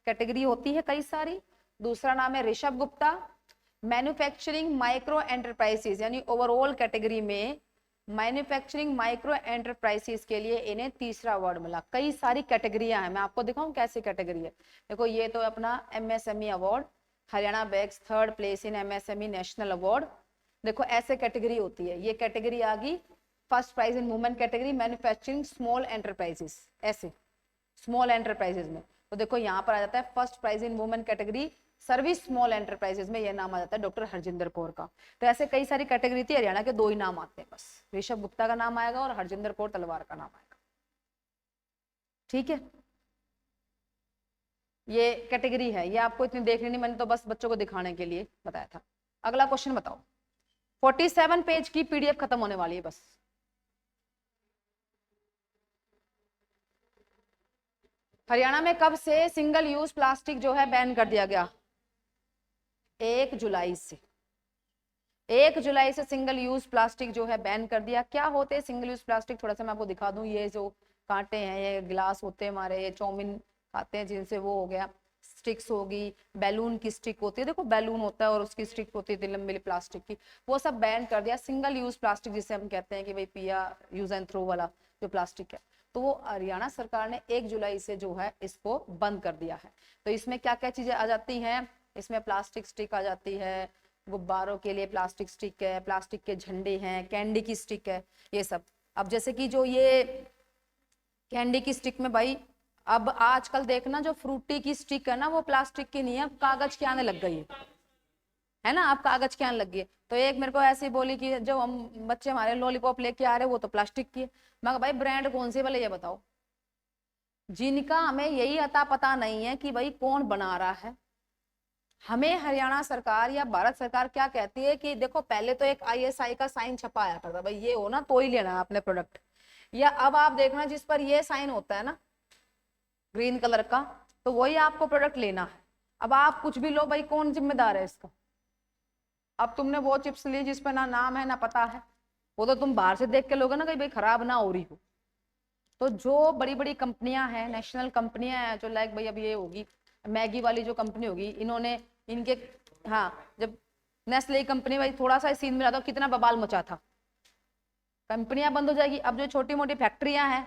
कैटेगरी होती है कई सारी। दूसरा नाम है Rishabh Gupta, manufacturing micro enterprises यानी ओवरऑल कैटेगरी में मैन्युफैक्चरिंग माइक्रो एंटरप्राइजेस के लिए इन्हें तीसरा अवार्ड मिला। कई सारी कैटेगरियां हैं, मैं आपको दिखाऊं कैसी कैटेगरी है। देखो ये तो अपना MSME award, Haryana bags 3rd place in MSME national award. देखो ऐसे कैटेगरी होती है, ये कैटेगरी आ गई 1st prize in women category manufacturing small enterprises, ऐसे स्मॉल एंटरप्राइजेस में। तो देखो यहाँ पर आ जाता है 1st prize in women category service small enterprises में, ये नाम आ जाता है डॉक्टर हरजिंदर कौर का। तो ऐसे कई सारी कैटेगरी थी, हरियाणा के 2 ही नाम आते हैं बस, ऋषभ गुप्ता का नाम आएगा और हरजिंदर कौर तलवार का नाम आएगा। ठीक है, ये कैटेगरी है, ये आपको इतनी देखनी नहीं, मैंने तो बस बच्चों को दिखाने के लिए बताया था। अगला क्वेश्चन बताओ, 47 पेज की पीडीएफ खत्म होने वाली है बस। हरियाणा में कब से सिंगल यूज प्लास्टिक जो है बैन कर दिया गया? 1 जुलाई से। 1 जुलाई से सिंगल यूज प्लास्टिक जो है बैन कर दिया। क्या होते हैं सिंगल यूज प्लास्टिक, थोड़ा सा मैं आपको दिखा दूं। ये जो कांटे हैं, ये गिलास होते हैं हमारे, ये चाउमीन खाते हैं जिनसे वो हो गया, स्टिक्स होगी, बैलून की स्टिक होती है, देखो बैलून होता है और उसकी स्टिक होती है लंबी प्लास्टिक की, वो सब बैन कर दिया। सिंगल यूज प्लास्टिक जिसे हम कहते हैं कि भाई पिया यूज एंड थ्रो वाला जो प्लास्टिक है, तो वो हरियाणा सरकार ने 1 जुलाई से जो है इसको बंद कर दिया है। तो इसमें क्या क्या चीजें आ जाती हैं, इसमें प्लास्टिक स्टिक आ जाती है, गुब्बारों के लिए प्लास्टिक स्टिक है, प्लास्टिक के झंडे हैं, कैंडी की स्टिक है, ये सब। अब जैसे कि जो ये कैंडी की स्टिक में भाई, अब आजकल देखना जो फ्रूटी की स्टिक है ना, वो प्लास्टिक की नहीं है, कागज की आने लग गई है ना, आप कागज के आने लग गई। तो एक मेरे को ऐसी बोली कि जो हम बच्चे हमारे लॉलीपॉप लेके आ रहे वो तो प्लास्टिक की है। मैं भाई ब्रांड कौन सी वाले ये बताओ, जिनका हमें यही अता पता नहीं है कि भाई कौन बना रहा है। हमें हरियाणा सरकार या भारत सरकार क्या कहती है कि देखो पहले तो एक ISI का साइन छपा आया करता, भाई ये हो ना तो ही लेना है अपने प्रोडक्ट, या अब आप देखना जिस पर ये साइन होता है ना ग्रीन कलर का, तो वही आपको प्रोडक्ट लेना है। अब आप कुछ भी लो भाई, कौन जिम्मेदार है इसका? अब तुमने वो चिप्स ली जिस पर ना नाम है ना पता है, वो तो तुम बाहर से देख के लोगे ना कहीं भाई खराब ना हो रही हो। तो जो बड़ी बड़ी कंपनियां हैं, नेशनल कंपनियां हैं, जो लाइक भाई अब ये होगी मैगी वाली जो कंपनी होगी, इन्होंने इनके, हाँ जब नेस्ले कंपनी भाई थोड़ा सा सीन में तो कितना बवाल मचा था, कंपनियां बंद हो जाएगी। अब जो छोटी मोटी फैक्ट्रियां हैं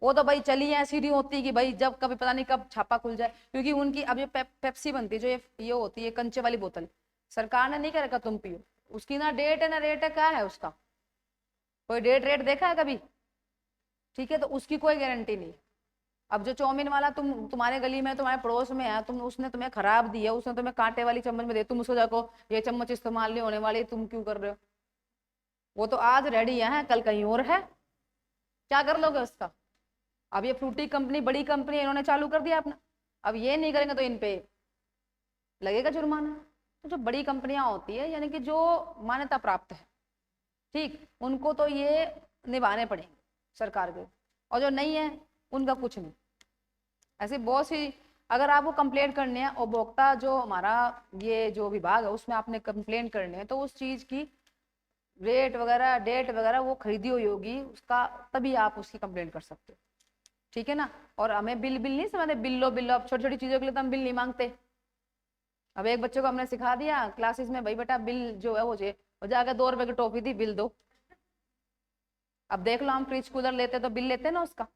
वो तो भाई चली है, ऐसी नहीं होती कि भाई जब कभी पता नहीं कब छापा खुल जाए, क्योंकि उनकी अब ये पेप्सी बनती है जो ये होती है कंचे वाली बोतल, सरकार ने नहीं कह रखा तुम पियो, उसकी ना डेट है ना रेट है, क्या है उसका, कोई डेट रेट देखा है कभी? ठीक है, तो उसकी कोई गारंटी नहीं। अब जो चाउमीन वाला तुम्हारे गली में तुम्हारे पड़ोस में है, तुम उसने तुम्हें खराब दी है, उसने तुम्हें कांटे वाली चम्मच में दे, तुम उसको जाको ये चम्मच इस्तेमाल नहीं होने वाली, तुम क्यों कर रहे हो? वो तो आज रेडी है, कल कहीं और है, क्या कर लोगे उसका? अब ये फ्रूटी कंपनी बड़ी कंपनी इन्होंने चालू कर दिया अपना, अब ये नहीं करेंगे तो इन पे लगेगा जुर्माना। तो जो बड़ी कंपनियां होती है यानी कि जो मान्यता प्राप्त है, ठीक, उनको तो ये निभाने पड़ेंगे सरकार के, और जो नहीं है उनका कुछ नहीं। ऐसी बहुत सी, अगर आपको कंप्लेंट करनी है उपभोक्ता जो हमारा ये जो विभाग है उसमें आपने कंप्लेंट करनी है, तो उस चीज की रेट वगैरह डेट वगैरह वो खरीदी हुई होगी उसका, तभी आप उसकी कंप्लेंट कर सकते हो, ठीक है ना। और हमें बिल बिल नहीं समझते, बिल्लो बिल्लो, अब छोटी छोटी चीजों के लिए तो हम बिल नहीं मांगते। अब एक बच्चे को हमने सिखा दिया क्लासेस में, भाई बेटा बिल जो है वो जाकर 2 रुपए की टॉफी थी, बिल दो। अब देख लो हम फ्रिज कूलर लेते तो बिल लेते ना उसका,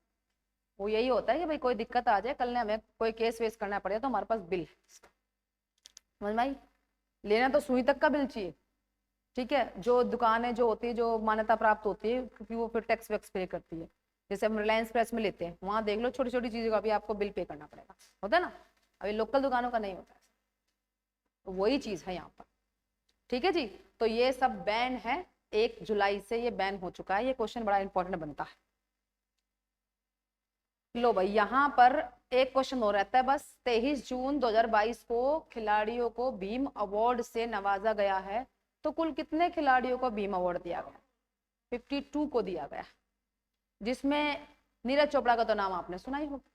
वो यही होता है कि भाई कोई दिक्कत आ जाए, कल ने हमें कोई केस वेस करना पड़े तो हमारे पास बिल, समझ में आई? लेना तो सुई तक का बिल चाहिए, ठीक है। जो दुकानें जो होती है जो मान्यता प्राप्त होती है, क्योंकि वो फिर टैक्स वैक्स पे करती है, जैसे हम रिलायंस फ्रेश में लेते हैं, वहां देख लो छोटी छोटी चीजों का भी आपको बिल पे करना पड़ेगा, होता है ना। अभी लोकल दुकानों का नहीं होता है, तो वही चीज है यहाँ पर, ठीक है जी। तो ये सब बैन है, 1 जुलाई से ये बैन हो चुका है। ये क्वेश्चन बड़ा इंपॉर्टेंट बनता है। लो भाई यहाँ पर एक क्वेश्चन हो रहता है बस, 23 जून 2022 को खिलाड़ियों को भीम अवार्ड से नवाजा गया है, तो कुल कितने खिलाड़ियों को भीम अवार्ड दिया गया? 52 को दिया गया, जिसमें नीरज चोपड़ा का तो नाम आपने सुना ही होगा।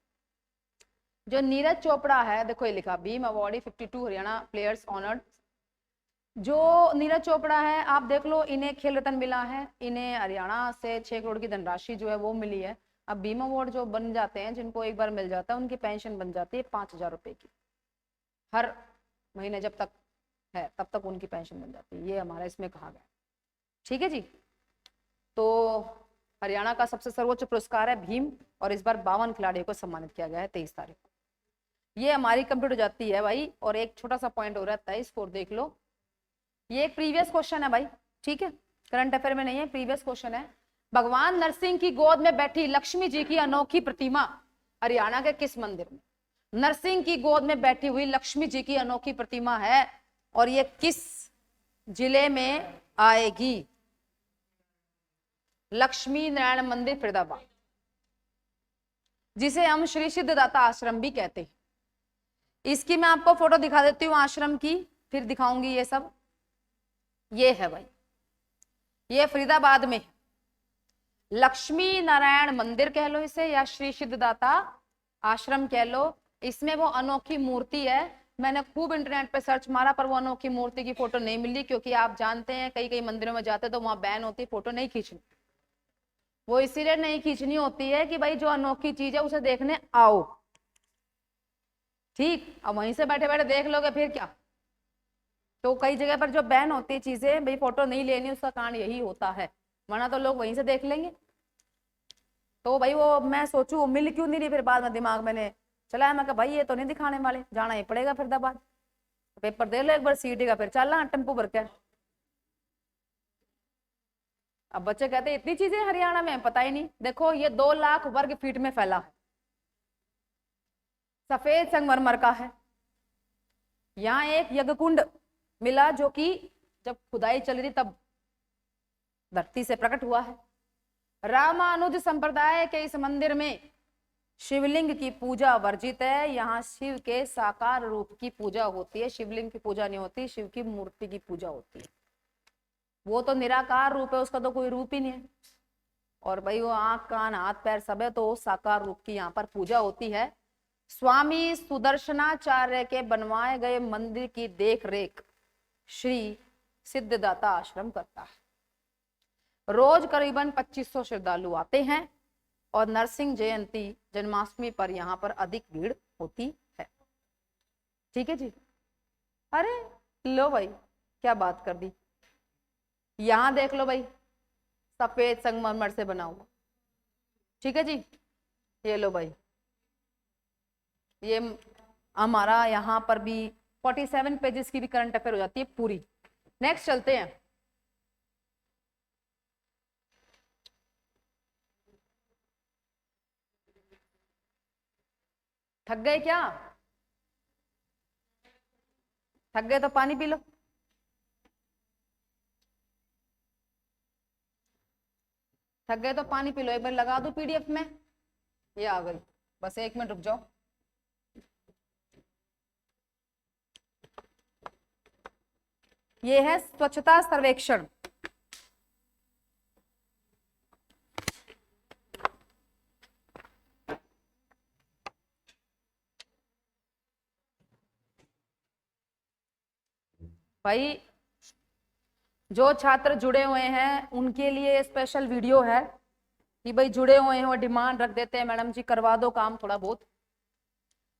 जो नीरज चोपड़ा है, देखो ये लिखा Bhim awardee 52 Haryana players honoured. जो नीरज चोपड़ा है आप देख लो, इन्हें खेल रत्न मिला है, इन्हें हरियाणा से 6 करोड़ की धनराशि जो है वो मिली है। अब भीम अवार्ड जो बन जाते हैं, जिनको एक बार मिल जाता है, उनकी पेंशन बन जाती है 5,000 रुपए की, हर महीने जब तक है तब तक उनकी पेंशन बन जाती है, ये हमारा इसमें कहा गया, ठीक है जी। तो हरियाणा का सबसे सर्वोच्च पुरस्कार है भीम, और इस बार 52 खिलाड़ियों को सम्मानित किया गया है 23 तारीख को। ये हमारी कंप्लीट हो जाती है भाई। और एक छोटा सा पॉइंट हो रहता है, स्कोर देख लो। ये एक प्रीवियस क्वेश्चन है भाई, ठीक है, करंट अफेयर में नहीं है, प्रीवियस क्वेश्चन है। भगवान नरसिंह की गोद में बैठी लक्ष्मी जी की अनोखी प्रतिमा हरियाणा के किस मंदिर में? नरसिंह की गोद में बैठी हुई लक्ष्मी जी की अनोखी प्रतिमा है, और ये किस जिले में आएगी? लक्ष्मी नारायण मंदिर फरीदाबाद, जिसे हम श्री सिद्धदाता आश्रम भी कहते हैं। इसकी मैं आपको फोटो दिखा देती हूँ आश्रम की, फिर दिखाऊंगी ये सब। ये है भाई, ये फरीदाबाद में लक्ष्मी नारायण मंदिर कह लो इसे, या श्री सिद्धदाता आश्रम कह लो। इसमें वो अनोखी मूर्ति है। मैंने खूब इंटरनेट पे सर्च मारा, पर वो अनोखी मूर्ति की फोटो नहीं मिली, क्योंकि आप जानते हैं कई कई मंदिरों में जाते तो वहां बैन होती, फोटो नहीं खींचनी। वो इसीलिए नहीं खींचनी होती है कि भाई जो अनोखी चीज है उसे देखने आओ, ठीक। अब वहीं से बैठे बैठे देख लोगे फिर क्या? तो कई जगह पर जो बैन होती है चीजें, भाई फोटो नहीं लेनी, उसका कारण यही होता है, वरना तो लोग वहीं से देख लेंगे। तो भाई वो मैं सोचू मिल क्यों नहीं रही, फिर बाद में दिमाग मैंने चलाया, मैं कहा भाई ये तो नहीं दिखाने वाले, जाना ही पड़ेगा फरीदाबाद। पेपर दे लो एक बार सीटी का, फिर चलना टेम्पो भर के। अब बच्चे कहते हैं इतनी चीजें हरियाणा में, पता ही नहीं। देखो ये 2 लाख वर्ग फीट में फैला है, सफेद संगमरमर का है। यहाँ एक यज्ञ कुंड मिला, जो कि जब खुदाई चल रही तब धरती से प्रकट हुआ है। रामानुज संप्रदाय के इस मंदिर में शिवलिंग की पूजा वर्जित है। यहाँ शिव के साकार रूप की पूजा होती है, शिवलिंग की पूजा नहीं होती, शिव की मूर्ति की पूजा होती है। वो तो निराकार रूप है, उसका तो कोई रूप ही नहीं है। और भाई वो आंख कान हाथ पैर सब है, तो साकार रूप की यहाँ पर पूजा होती है। स्वामी सुदर्शनाचार्य के बनवाए गए मंदिर की देख रेख श्री सिद्धदाता आश्रम करता है। रोज करीबन 2500 श्रद्धालु आते हैं, और नरसिंह जयंती जन्माष्टमी पर यहाँ पर अधिक भीड़ होती है। ठीक है जी। अरे लो भाई, क्या बात कर दी। यहां देख लो भाई, सफेद संगमरमर से बना हुआ, ठीक है जी। ये लो भाई, ये हमारा यहाँ पर भी 47 पेजेस की भी करंट अफेयर हो जाती है पूरी। नेक्स्ट चलते हैं। थक गए क्या? थक गए तो पानी पी लो। थक गए तो पानी पी लो। एक बार लगा दो पीडीएफ में, ये आ गई, बस 1 मिनट रुक जाओ। ये है स्वच्छता सर्वेक्षण। भाई जो छात्र जुड़े हुए हैं उनके लिए स्पेशल वीडियो है कि भाई जुड़े हुए हैं वो डिमांड रख देते हैं, मैडम जी करवा दो काम थोड़ा बहुत।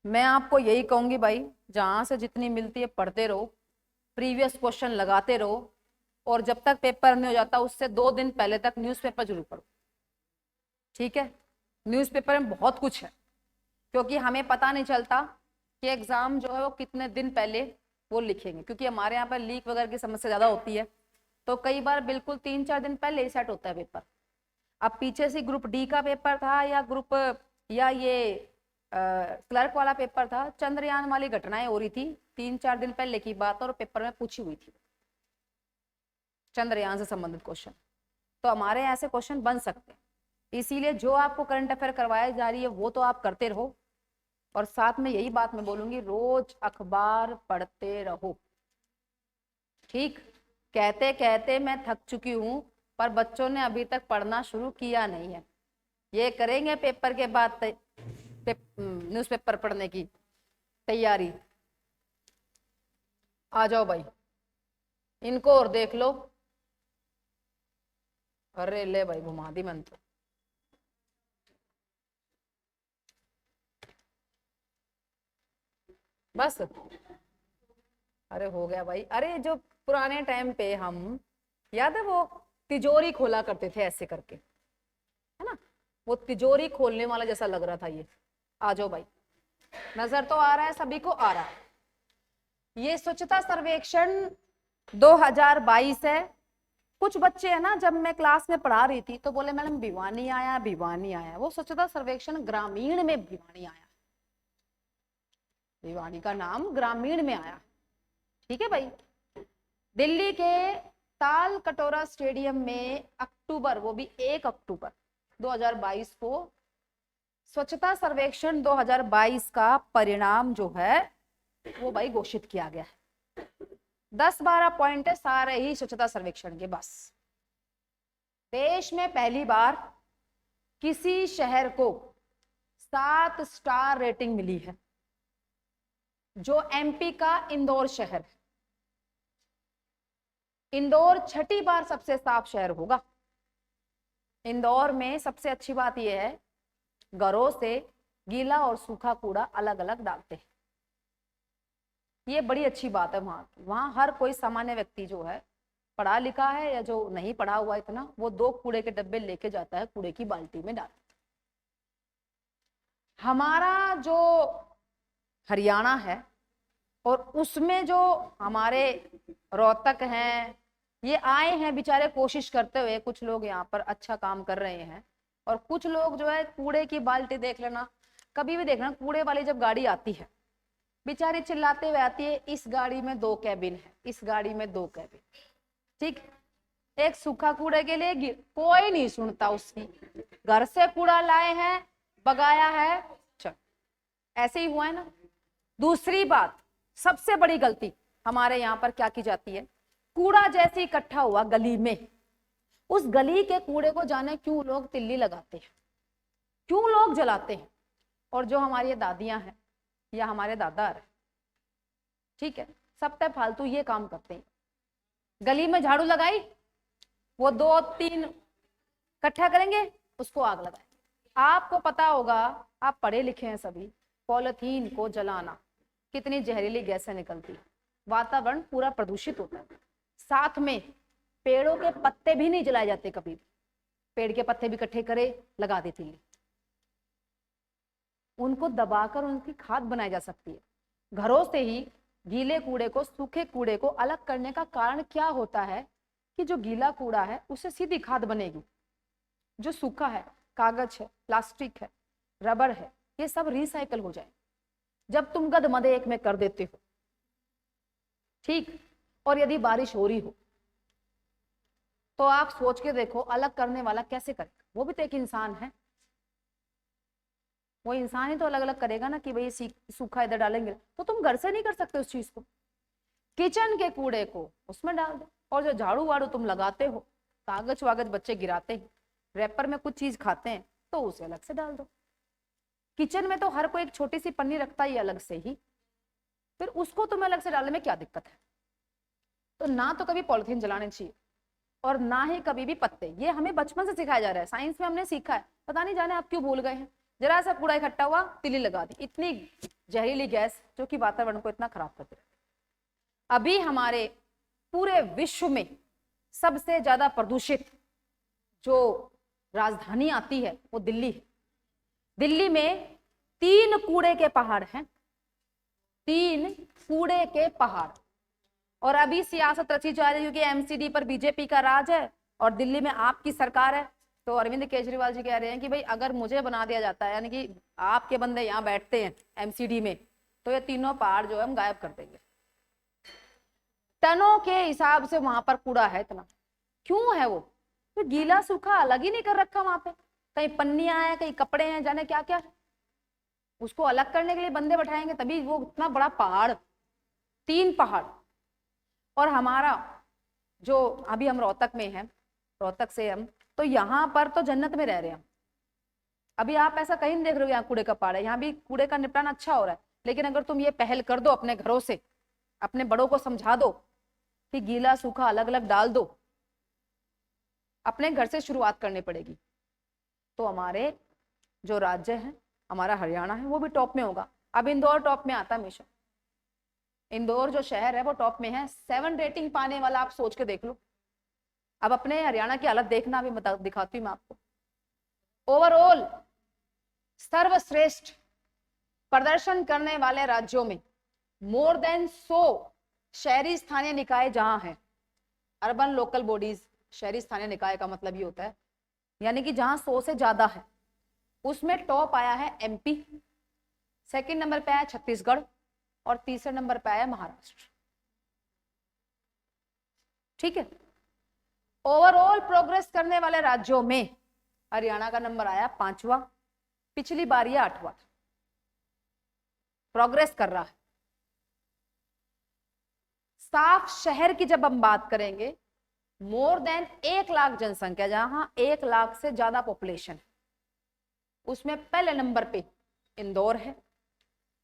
मैं आपको यही कहूंगी भाई, जहां से जितनी मिलती है पढ़ते रहो, प्रीवियस क्वेश्चन लगाते रहो, और जब तक पेपर नहीं हो जाता उससे 2 दिन पहले तक न्यूज़पेपर जरूर पढ़ो, ठीक है। न्यूज़पेपर में बहुत कुछ है, क्योंकि हमें पता नहीं चलता कि एग्जाम जो है वो कितने दिन पहले वो लिखेंगे, क्योंकि हमारे यहाँ पर लीक वगैरह की समस्या ज्यादा होती है, तो कई बार बिल्कुल 3-4 दिन पहले ही सेट होता है पेपर। अब पीछे से ग्रुप डी का पेपर था, या ये क्लर्क वाला पेपर था, चंद्रयान वाली घटनाएं हो रही थी, 3-4 दिन पहले की बात, और पेपर में पूछी हुई थी चंद्रयान से संबंधित क्वेश्चन। तो हमारे ऐसे क्वेश्चन बन सकते हैं, इसीलिए जो आपको करंट अफेयर करवाई जा रही है वो तो आप करते रहो, और साथ में यही बात मैं बोलूंगी, रोज अखबार पढ़ते रहो, ठीक। कहते कहते मैं थक चुकी हूं, पर बच्चों ने अभी तक पढ़ना शुरू किया नहीं है। ये करेंगे पेपर के बाद न्यूज़पेपर पढ़ने की तैयारी। आ जाओ भाई, इनको और देख लो। अरे ले भाई, घुमा दी मन तो। बस अरे हो गया भाई। अरे जो पुराने टाइम पे हम, याद है वो तिजोरी खोला करते थे ऐसे करके, है ना, वो तिजोरी खोलने वाला जैसा लग रहा था ये। आ जाओ भाई, नजर तो आ रहा है सभी को, आ रहा है। ये स्वच्छता सर्वेक्षण 2022 है। कुछ बच्चे है ना, जब मैं क्लास में पढ़ा रही थी तो बोले मैडम भिवानी आया, भिवानी आया। वो स्वच्छता सर्वेक्षण ग्रामीण में भिवानी आया, भिवानी का नाम ग्रामीण में आया। ठीक है भाई। दिल्ली के ताल कटोरा स्टेडियम में अक्टूबर, वो भी 1 अक्टूबर 2022 को स्वच्छता सर्वेक्षण 2022 का परिणाम जो है वो भाई घोषित किया गया है। 10-12 पॉइंट है सारे ही स्वच्छता सर्वेक्षण के। बस देश में पहली बार किसी शहर को 7 स्टार रेटिंग मिली है, जो एमपी का इंदौर शहर है। इंदौर छठी बार सबसे साफ शहर होगा। इंदौर में सबसे अच्छी बात यह है, घरों से गीला और सूखा कूड़ा अलग अलग डालते हैं। ये बड़ी अच्छी बात है वहां की। वहां हर कोई सामान्य व्यक्ति जो है, पढ़ा लिखा है या जो नहीं पढ़ा हुआ इतना, वो 2 कूड़े के डब्बे लेके जाता है, कूड़े की बाल्टी में डाल। हमारा जो हरियाणा है और उसमें जो हमारे रोहतक हैं, ये आए हैं बेचारे कोशिश करते हुए। कुछ लोग यहाँ पर अच्छा काम कर रहे हैं और कुछ लोग जो है कूड़े की बाल्टी, देख लेना कभी भी देखना, कूड़े वाली जब गाड़ी आती है बेचारी चिल्लाते हुए आती है, इस गाड़ी में 2 कैबिन है, इस गाड़ी में 2 कैबिन। ठीक, एक सूखा कूड़े के लिए कोई नहीं सुनता उसकी। घर से कूड़ा लाए हैं, बगाया है, चल ऐसे ही हुआ है ना। दूसरी बात, सबसे बड़ी गलती हमारे यहाँ पर क्या की जाती है, कूड़ा जैसे इकट्ठा हुआ गली में, उस गली के कूड़े को जाने क्यों लोग तिल्ली लगाते हैं, क्यों लोग जलाते हैं। और जो हमारी दादियां हैं या हमारे दादा है, ठीक है, सब तक फालतू ये काम करते हैं। गली में झाड़ू लगाई, वो 2-3 इकट्ठा करेंगे, उसको आग लगाए। आपको पता होगा, आप पढ़े लिखे हैं सभी, पॉलिथीन को जलाना कितनी जहरीली गैसें निकलती है, वातावरण पूरा प्रदूषित होता है। साथ में पेड़ों के पत्ते भी नहीं जलाए जाते कभी भी। पेड़ के पत्ते भी इकट्ठे करे, लगा देती है, उनको दबाकर उनकी खाद बनाई जा सकती है। घरों से ही गीले कूड़े को, सूखे कूड़े को अलग करने का कारण क्या होता है कि जो गीला कूड़ा है उससे सीधी खाद बनेगी, जो सूखा है, कागज है, प्लास्टिक है, रबर है, ये सब रिसाइकल हो जाए। जब तुम गदमदे एक में कर देते हो, ठीक, और यदि बारिश हो रही हो तो आप सोच के देखो अलग करने वाला कैसे करेगा। वो भी तो एक इंसान है, वो इंसान ही तो अलग अलग करेगा ना, कि भाई सूखा इधर डालेंगे, तो तुम घर से नहीं कर सकते उस चीज को। किचन के कूड़े को उसमें डाल दो, और जो झाड़ू वाड़ू तुम लगाते हो, कागज वागज बच्चे गिराते हैं, रैपर में कुछ चीज खाते हैं, तो उसे अलग से डाल दो। किचन में तो हर कोई एक छोटी सी पन्नी रखता ही अलग से ही, फिर उसको तुम्हें अलग से डालने में क्या दिक्कत है। तो ना तो कभी पॉलिथीन जलाने चाहिए और ना ही कभी भी पत्ते। ये हमें बचपन से सिखाया जा रहा है, साइंस में हमने सीखा है, पता नहीं जाने आप क्यों भूल गए हैं। जरा सा कूड़ा इकट्ठा हुआ, तिल्ली लगा दी, इतनी जहरीली गैस जो कि वातावरण को इतना खराब करती है। अभी हमारे पूरे विश्व में सबसे ज्यादा प्रदूषित जो राजधानी आती है वो दिल्ली है। दिल्ली में 3 कूड़े के पहाड़ हैं, 3 कूड़े के पहाड़। और अभी सियासत रची जा रही है क्योंकि एमसीडी पर बीजेपी का राज है और दिल्ली में आपकी सरकार है। तो अरविंद केजरीवाल जी कह रहे हैं कि भाई अगर मुझे बना दिया जाता है, यानी कि आपके बंदे यहाँ बैठते हैं एमसीडी में, तो ये 3 पहाड़ जो है हम गायब कर देंगे। टनों के हिसाब से वहां पर कूड़ा है इतना। क्यों है वो? तो गीला सूखा अलग ही नहीं कर रखा वहां पे, कहीं पन्नियां हैं, कहीं कपड़े हैं, जाने क्या क्या। उसको अलग करने के लिए बंदे बैठाएंगे तभी वो इतना बड़ा पहाड़, 3 पहाड़। और हमारा जो अभी हम रोहतक में हैं, रोहतक से हम, तो यहाँ पर तो जन्नत में रह रहे हैं। अभी आप ऐसा कहीं नहीं देख रहे हो यहाँ कूड़े का पहाड़ है, यहाँ भी कूड़े का निपटान अच्छा हो रहा है। लेकिन अगर तुम ये पहल कर दो अपने घरों से, अपने बड़ों को समझा दो कि गीला सूखा अलग अलग डाल दो, अपने घर से शुरुआत करनी पड़ेगी, तो हमारे जो राज्य है, हमारा हरियाणा है, वो भी टॉप में होगा। अब इंदौर टॉप में आता हमेशा, इंदौर जो शहर है वो टॉप में है, 7 रेटिंग पाने वाला। आप सोच के देख लो, अब अपने हरियाणा की हालत देखना, अभी दिखाती हूँ मैं आपको। ओवरऑल सर्वश्रेष्ठ प्रदर्शन करने वाले राज्यों में मोर देन 100 शहरी स्थानीय निकाय जहां है, अर्बन लोकल बॉडीज, शहरी स्थानीय निकाय का मतलब ये होता है यानी कि जहां 100 से ज्यादा है, उसमें टॉप आया है एमपी, सेकंड नंबर पे आया छत्तीसगढ़ और तीसरे नंबर पे आया महाराष्ट्र। ठीक है, ओवरऑल प्रोग्रेस करने वाले राज्यों में हरियाणा का नंबर आया 5वां, पिछली बार ये 8वां था। प्रोग्रेस कर रहा है। साफ शहर की जब हम बात करेंगे, मोर देन 1 लाख जनसंख्या, जहां 1 लाख से ज्यादा पॉपुलेशन है, उसमें पहले नंबर पे इंदौर है,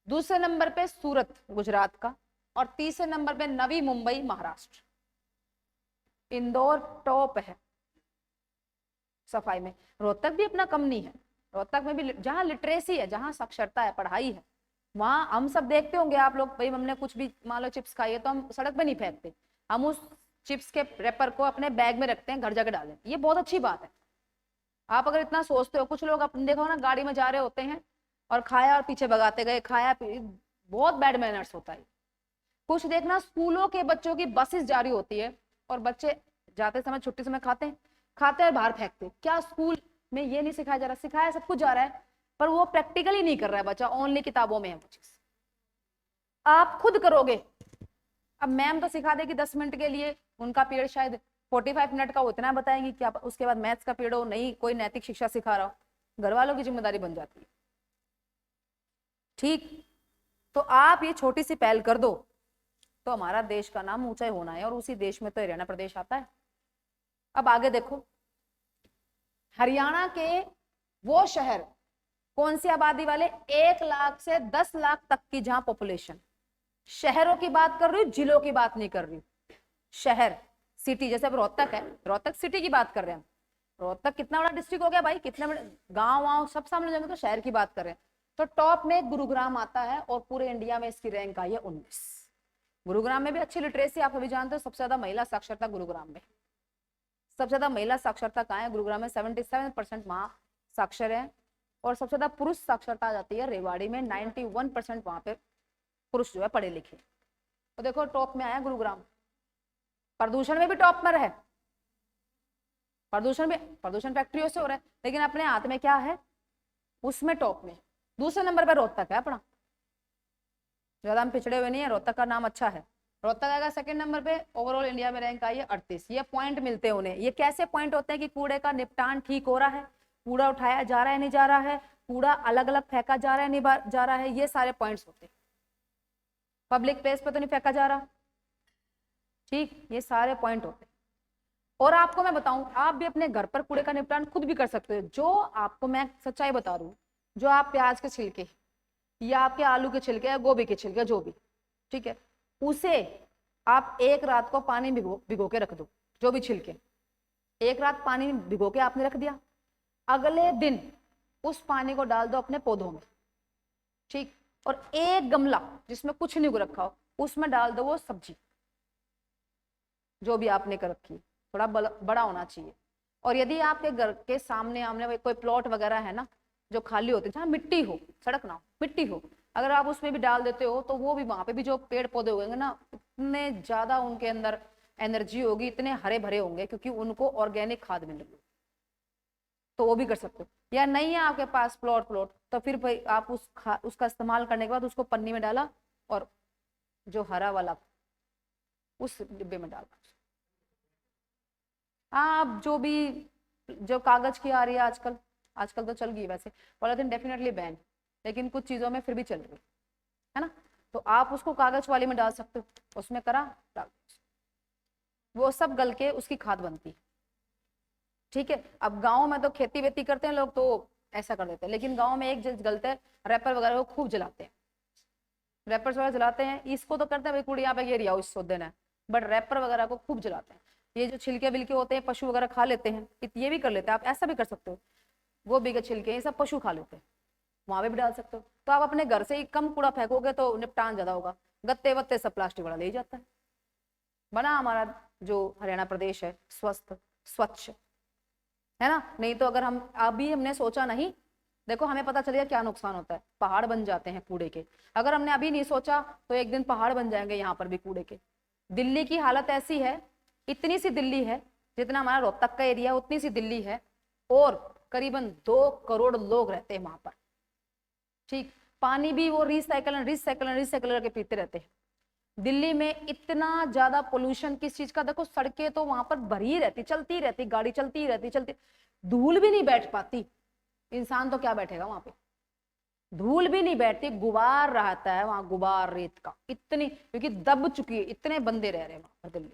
दूसरे नंबर पे सूरत गुजरात का और तीसरे नंबर पे नवी मुंबई महाराष्ट्र। इंदौर टॉप है सफाई में। रोहतक भी अपना कम नहीं है, रोहतक में भी जहां लिटरेसी है, जहां साक्षरता है, पढ़ाई है, वहां हम सब देखते होंगे आप लोग, भाई हमने कुछ भी मान लो चिप्स खाई है तो हम सड़क पे नहीं फेंकते, हम उस चिप्स के रैपर को अपने बैग में रखते हैं, घर जाके डालें। ये बहुत अच्छी बात है। आप अगर इतना सोचते हो, कुछ लोग अपन देखो ना गाड़ी में जा रहे होते हैं और खाया और पीछे भगाते गए, खाया बहुत बैड मैनर्स होता है। कुछ देखना स्कूलों के बच्चों की बसेस जा रही होती है और बच्चे जाते समय छुट्टी समय खाते हैं बाहर फेंकते। क्या स्कूल में ये नहीं सिखाया जा रहा? सिखाया सब कुछ जा रहा है, पर वो प्रैक्टिकली नहीं कर रहा है बच्चा, ओनली किताबों में है वो चीज। आप खुद करोगे। अब मैम तो सिखा देगी 10 मिनट के लिए, उनका पीरियड शायद 45 मिनट का, वो इतना बताएंगी कि आप उसके बाद मैथ्स का पीरियड हो, नहीं कोई नैतिक शिक्षा सिखा रहा हो, घर वालों की जिम्मेदारी बन जाती है। ठीक, तो आप ये छोटी सी पहल कर दो तो हमारा देश का नाम ऊंचा होना है, और उसी देश में तो हरियाणा प्रदेश आता है। अब आगे देखो, हरियाणा के वो शहर कौन सी आबादी वाले, 1 लाख से 10 लाख तक की जहां पॉपुलेशन, शहरों की बात कर रही हूँ, जिलों की बात नहीं कर रही हूँ। शहर सिटी, जैसे अब रोहतक है, रोहतक सिटी की बात कर रहे हैं। रोहतक कितना बड़ा डिस्ट्रिक्ट हो गया भाई, कितने बड़े गांव वाँव सब सामने जाएंगे, तो शहर की बात कर रहे हैं। तो टॉप में गुरुग्राम आता है और पूरे इंडिया में इसकी रैंक आई है 19। गुरुग्राम में भी अच्छी लिटरेसी, आप अभी जानते हो सबसे ज्यादा महिला साक्षरता गुरुग्राम में। सबसे ज्यादा महिला साक्षरता कहाँ है? गुरुग्राम में 77% वहां साक्षर है, और सबसे ज्यादा पुरुष साक्षरता आ जाती है रेवाड़ी में, 91% वहां पे पुरुष जो है पढ़े लिखे। तो देखो टॉप में आया गुरुग्राम। प्रदूषण में भी टॉप पर है, प्रदूषण फैक्ट्रियों से हो रहा है, लेकिन अपने हाथ में क्या है? उसमें टॉप में दूसरे नंबर पर रोहतक है अपना। ज्यादा हम पिछड़े हुए नहीं है, रोहतक का नाम अच्छा है। रोहतक आएगा सेकंड नंबर पे, ओवरऑल इंडिया में रैंक आई है 38। ये पॉइंट मिलते हैं उन्हें। ये कैसे पॉइंट होते हैं कि कूड़े का निपटान ठीक हो रहा है, कूड़ा उठाया जा रहा है नहीं जा रहा है, कूड़ा अलग अलग फेंका जा रहा है नहीं जा रहा है, ये सारे पॉइंट्स होते हैं। पब्लिक प्लेस पे तो नहीं फेंका जा रहा, ठीक, ये सारे पॉइंट होते हैं। और आपको मैं बताऊं, आप भी अपने घर पर कूड़े का निपटान खुद भी कर सकते हो। जो आपको मैं सच्चाई बता रही हूँ, जो आप प्याज के छिलके या आपके आलू के छिलके या गोभी के छिलके जो भी, ठीक है, उसे आप एक रात को पानी भिगो के रख दो। जो भी छिलके एक रात पानी में भिगो के आपने रख दिया, अगले दिन उस पानी को डाल दो अपने पौधों में, ठीक, और एक गमला जिसमें कुछ नहीं रखा हो उसमें डाल दो वो सब्जी जो भी आपने कर रखी, थोड़ा बड़ा होना चाहिए। और यदि आपके घर के सामने आमने कोई प्लॉट वगैरह है ना जो खाली होते हैं, जहाँ मिट्टी हो, सड़क ना हो, मिट्टी हो, अगर आप उसमें भी डाल देते हो तो वो भी, वहां पे भी जो पेड़ पौधे होंगे ना, इतने ज्यादा उनके अंदर एनर्जी होगी, इतने हरे भरे होंगे, क्योंकि उनको ऑर्गेनिक खाद मिल रही है। तो वो भी कर सकते हो। या नहीं है आपके पास प्लॉट, तो फिर भाई आप उसका इस्तेमाल करने के बाद उसको पन्नी में डाला और जो हरा वाला उस डिब्बे में डाला। हाँ, जो भी जो कागज की आ रही है आजकल तो चल गई वैसे, पॉलिथीन डेफिनेटली बैन, लेकिन कुछ चीजों में फिर भी चल रही है ना, तो आप उसको कागज वाली में डाल सकते हो, उसमें करा डाल, वो सब गल के उसकी खाद बनती है। ठीक है, अब गाँव में तो खेती वेती करते हैं लोग तो ऐसा कर देते हैं, लेकिन गाँव में एक चीज गलत है, रैपर वगैरह को खूब जलाते हैं, रैपर्स वगैरह जलाते हैं। इसको तो करते हैं भाई कूड़ी यहाँ पे गिर आओ इसको देना है, बट रैपर वगैरह को खूब जलाते हैं। ये जो छिलके बिलके होते हैं पशु वगैरह खा लेते हैं, ये भी कर लेते हैं, आप ऐसा भी कर सकते हो। गोभी के छिलके ये सब पशु खा लेते हैं, वहां पे भी डाल सकते हो। तो आप अपने घर से ही कम कूड़ा फेंकोगे तो निपटान ज्यादा होगा। गत्ते वत्ते सब प्लास्टिक वाला ले जाता है। बना हमारा जो हरियाणा प्रदेश है स्वस्थ स्वच्छ, है ना। नहीं तो अगर हम अभी हमने सोचा नहीं, देखो हमें पता चलेगा क्या नुकसान होता है, पहाड़ बन जाते हैं कूड़े के। अगर हमने अभी नहीं सोचा तो एक दिन पहाड़ बन जाएंगे यहाँ पर भी कूड़े के। दिल्ली की हालत ऐसी है, इतनी सी दिल्ली है, जितना हमारा रोहतक का एरिया उतनी सी दिल्ली है, और करीबन 2 करोड़ लोग रहते हैं वहां पर। ठीक, पानी भी वो रिसाइकल करके पीते रहते हैं। दिल्ली में इतना ज्यादा पोल्यूशन किस चीज का, देखो सड़कें तो वहां पर भरी रहती, चलती रहती, गाड़ी चलती रहती, धूल भी नहीं बैठ पाती। इंसान तो क्या बैठेगा वहां पे, धूल भी नहीं बैठती, गुबार रहता है वहां, गुबार रेत का, इतनी, क्योंकि दब चुकी है, इतने बंदे रह रहे हैं वहां पर दिल्ली।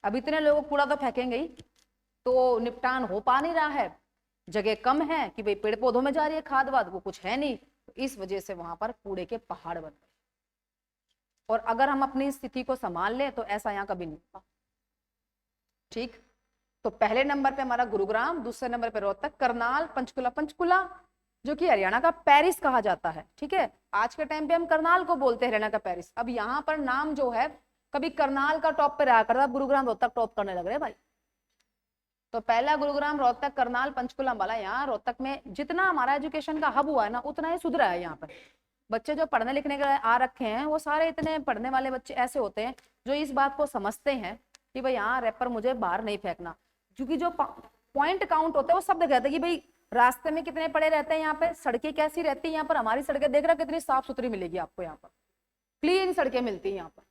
अब इतने लोगों को कूड़ा तो फेंकेंगे ही, तो निपटान हो पा नहीं रहा है, जगह कम है कि भाई पेड़ पौधों में जा रही है खाद वाद, वो कुछ है नहीं, तो इस वजह से वहां पर कूड़े के पहाड़ बन गए। और अगर हम अपनी स्थिति को संभाल लें तो ऐसा यहाँ कभी नहीं होगा। ठीक, तो पहले नंबर पे हमारा गुरुग्राम, दूसरे नंबर पे रोहतक, करनाल, पंचकुला। पंचकुला जो कि हरियाणा का पेरिस कहा जाता है, ठीक है, आज के टाइम पे हम करनाल को बोलते हैं हरियाणा का पेरिस। अब यहाँ पर नाम जो है, कभी करनाल का टॉप पे रहा करता, गुरुग्राम रोहतक टॉप करने लग रहे भाई। तो पहला गुरुग्राम, रोहतक, करनाल, पंचकुला वाला। यहाँ रोहतक में जितना हमारा एजुकेशन का हब हुआ है ना, उतना ही सुधरा है यहाँ पर। बच्चे जो पढ़ने लिखने के आ रखे हैं, वो सारे इतने पढ़ने वाले बच्चे ऐसे होते हैं जो इस बात को समझते हैं कि भाई यहाँ रैपर मुझे बाहर नहीं फेंकना, क्योंकि जो पॉइंट काउंट होते हैं वो सब कहते हैं कि भाई रास्ते में कितने पड़े रहते हैं, यहाँ पे सड़कें कैसी रहती है, यहाँ पर हमारी सड़कें देख रहा कितनी साफ सुथरी मिलेगी आपको, यहाँ पर क्लीन सड़कें मिलती है यहाँ पर।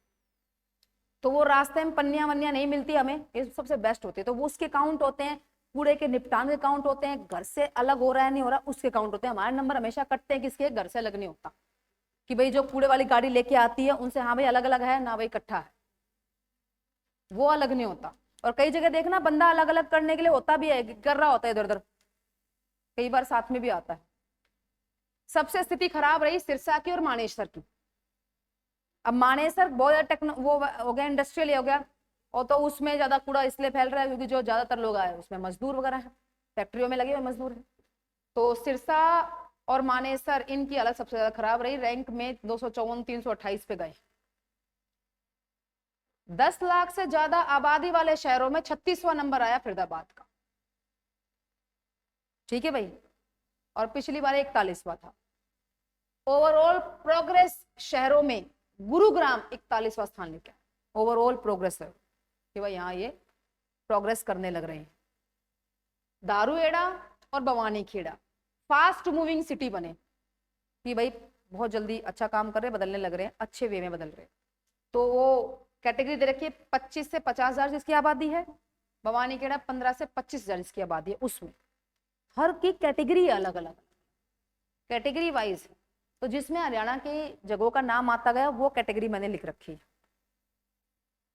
तो वो रास्ते में पन्निया वन्निया नहीं मिलती हमें, ये सबसे बेस्ट होती है। तो वो उसके काउंट होते हैं, कूड़े के निपटान के काउंट होते हैं, घर से अलग हो रहा है नहीं हो रहा उसके काउंट होते हैं। हमारे नंबर हमेशा कटते हैं किसके, घर से अलग नहीं होता, कि भाई जो कूड़े वाली गाड़ी लेके आती है उनसे हाँ भाई अलग अलग है ना, भाई इकट्ठा है, वो अलग नहीं होता। और कई जगह देखना बंदा अलग अलग करने के लिए होता भी है, कर रहा होता है इधर उधर, कई बार साथ में भी आता है। सबसे स्थिति खराब रही सिरसा की और मानेसर की। अब मानेसर बहुत वो हो गया, इंडस्ट्रियल हो गया, और तो उसमें ज्यादा कूड़ा इसलिए फैल रहा है क्योंकि जो ज्यादातर लोग आए उसमें मजदूर वगैरह है, फैक्ट्रियों में लगे हुए मजदूर है। तो सिरसा और मानेसर, इनकी हालत सबसे ज्यादा खराब रही, रैंक में 254 328 पे गए। 10 लाख से ज्यादा आबादी वाले शहरों में 36वां नंबर आया फरीदाबाद का, ठीक है भाई, और पिछली बार 41वां था। ओवरऑल प्रोग्रेस शहरों में गुरुग्राम 41वां स्थान लेके आया, ओवरऑल प्रोग्रेस है कि भाई यहाँ ये प्रोग्रेस करने लग रहे हैं। दारूएड़ा और बवानीखेड़ा फास्ट मूविंग सिटी बने कि भाई बहुत जल्दी अच्छा काम कर रहे, बदलने लग रहे हैं, अच्छे वे में बदल रहे हैं। तो वो कैटेगरी दे रखी है 25 से 50,000 जिसकी आबादी है, बवानीखेड़ा 15 से 25,000 जिसकी आबादी है, उसमें हर की कैटेगरी अलग अलग, कैटेगरी वाइज है। तो जिसमें हरियाणा के जगहों का नाम आता गया वो कैटेगरी मैंने लिख रखी है।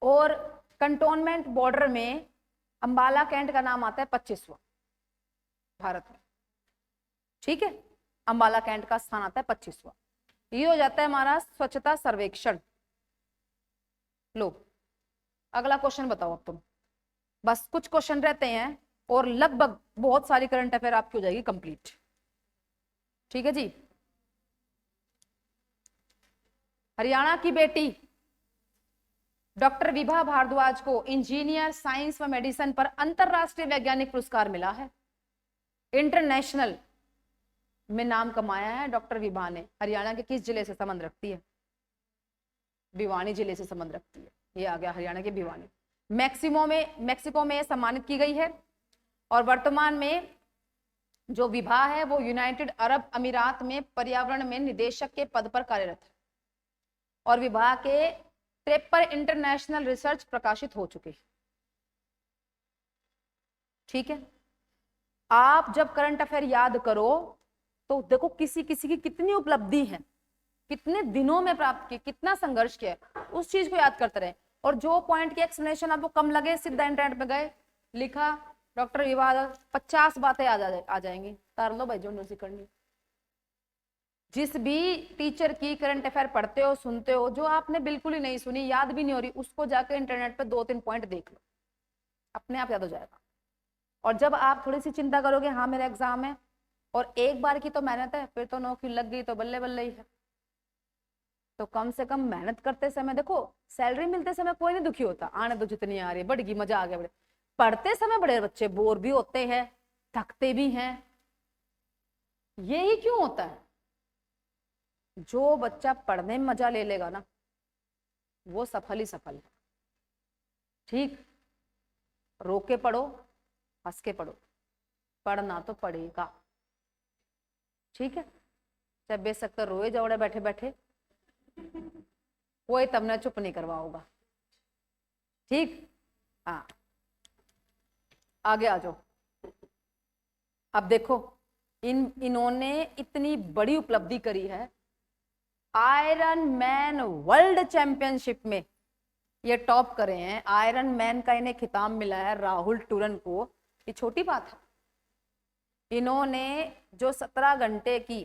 और कंटोनमेंट बॉर्डर में अंबाला कैंट का नाम आता है 25वां भारत में, ठीक है, अंबाला कैंट का स्थान आता है 25वां। ये हो जाता है हमारा स्वच्छता सर्वेक्षण। लो अगला क्वेश्चन बताओ अब तुम, बस कुछ क्वेश्चन रहते हैं और लगभग बहुत सारी करंट अफेयर आपकी हो जाएगी कंप्लीट, ठीक है जी। हरियाणा की बेटी डॉक्टर विभा भारद्वाज को इंजीनियर, साइंस व मेडिसिन पर अंतरराष्ट्रीय वैज्ञानिक पुरस्कार मिला है। इंटरनेशनल में नाम कमाया है डॉक्टर विभा ने। हरियाणा के किस जिले से संबंध रखती है? भिवानी जिले से संबंध रखती है, ये आ गया हरियाणा के भिवानी। मैक्सिको में सम्मानित की गई है। और वर्तमान में जो विभा है वो यूनाइटेड अरब अमीरात में पर्यावरण में निदेशक के पद पर कार्यरत है। और विभा के 53 इंटरनेशनल रिसर्च प्रकाशित हो चुके हैं, ठीक है। आप जब करंट अफेयर याद करो तो देखो किसी किसी की कितनी उपलब्धि है, कितने दिनों में प्राप्त की, कितना संघर्ष किया, उस चीज को याद करते रहे। और जो पॉइंट की एक्सप्लेनेशन आपको कम लगे सीधा इंटरनेट पे गए, लिखा डॉक्टर विभा, 50 बातें आ जाएंगी, तार लो भाई जो सी करनी। जिस भी टीचर की करंट अफेयर पढ़ते हो, सुनते हो, जो आपने बिल्कुल ही नहीं सुनी, याद भी नहीं हो रही, उसको जाकर इंटरनेट पे 2-3 पॉइंट देख लो, अपने आप याद हो जाएगा। और जब आप थोड़ी सी चिंता करोगे, हाँ मेरा एग्जाम है और एक बार की तो मेहनत है, फिर तो नौकरी लग गई तो बल्ले बल्ले ही है। तो कम से कम मेहनत करते समय, देखो सैलरी मिलते समय कोई नहीं दुखी होता, आने दो जितनी आ रही है, बढ़ गई, मजा आ गया, बड़े पढ़ते समय बड़े बच्चे बोर भी होते हैं, थकते भी हैं। यही क्यों होता है? जो बच्चा पढ़ने में मजा ले लेगा ना, वो सफल ही सफल है। ठीक, रो के पढ़ो, हंस के पढ़ो, पढ़ना तो पड़ेगा। ठीक है, चाहे बेशक तो रोए जाओड़े बैठे बैठे, कोई तमने चुप नहीं करवाओगा। ठीक, हाँ, आगे आ जाओ। अब देखो, इन्होंने इतनी बड़ी उपलब्धि करी है। आयरन मैन वर्ल्ड चैंपियनशिप में ये टॉप करे हैं। आयरन मैन का इन्हें खिताब मिला है राहुल टूरन को। ये छोटी बात है। इन्होंने जो 17 घंटे की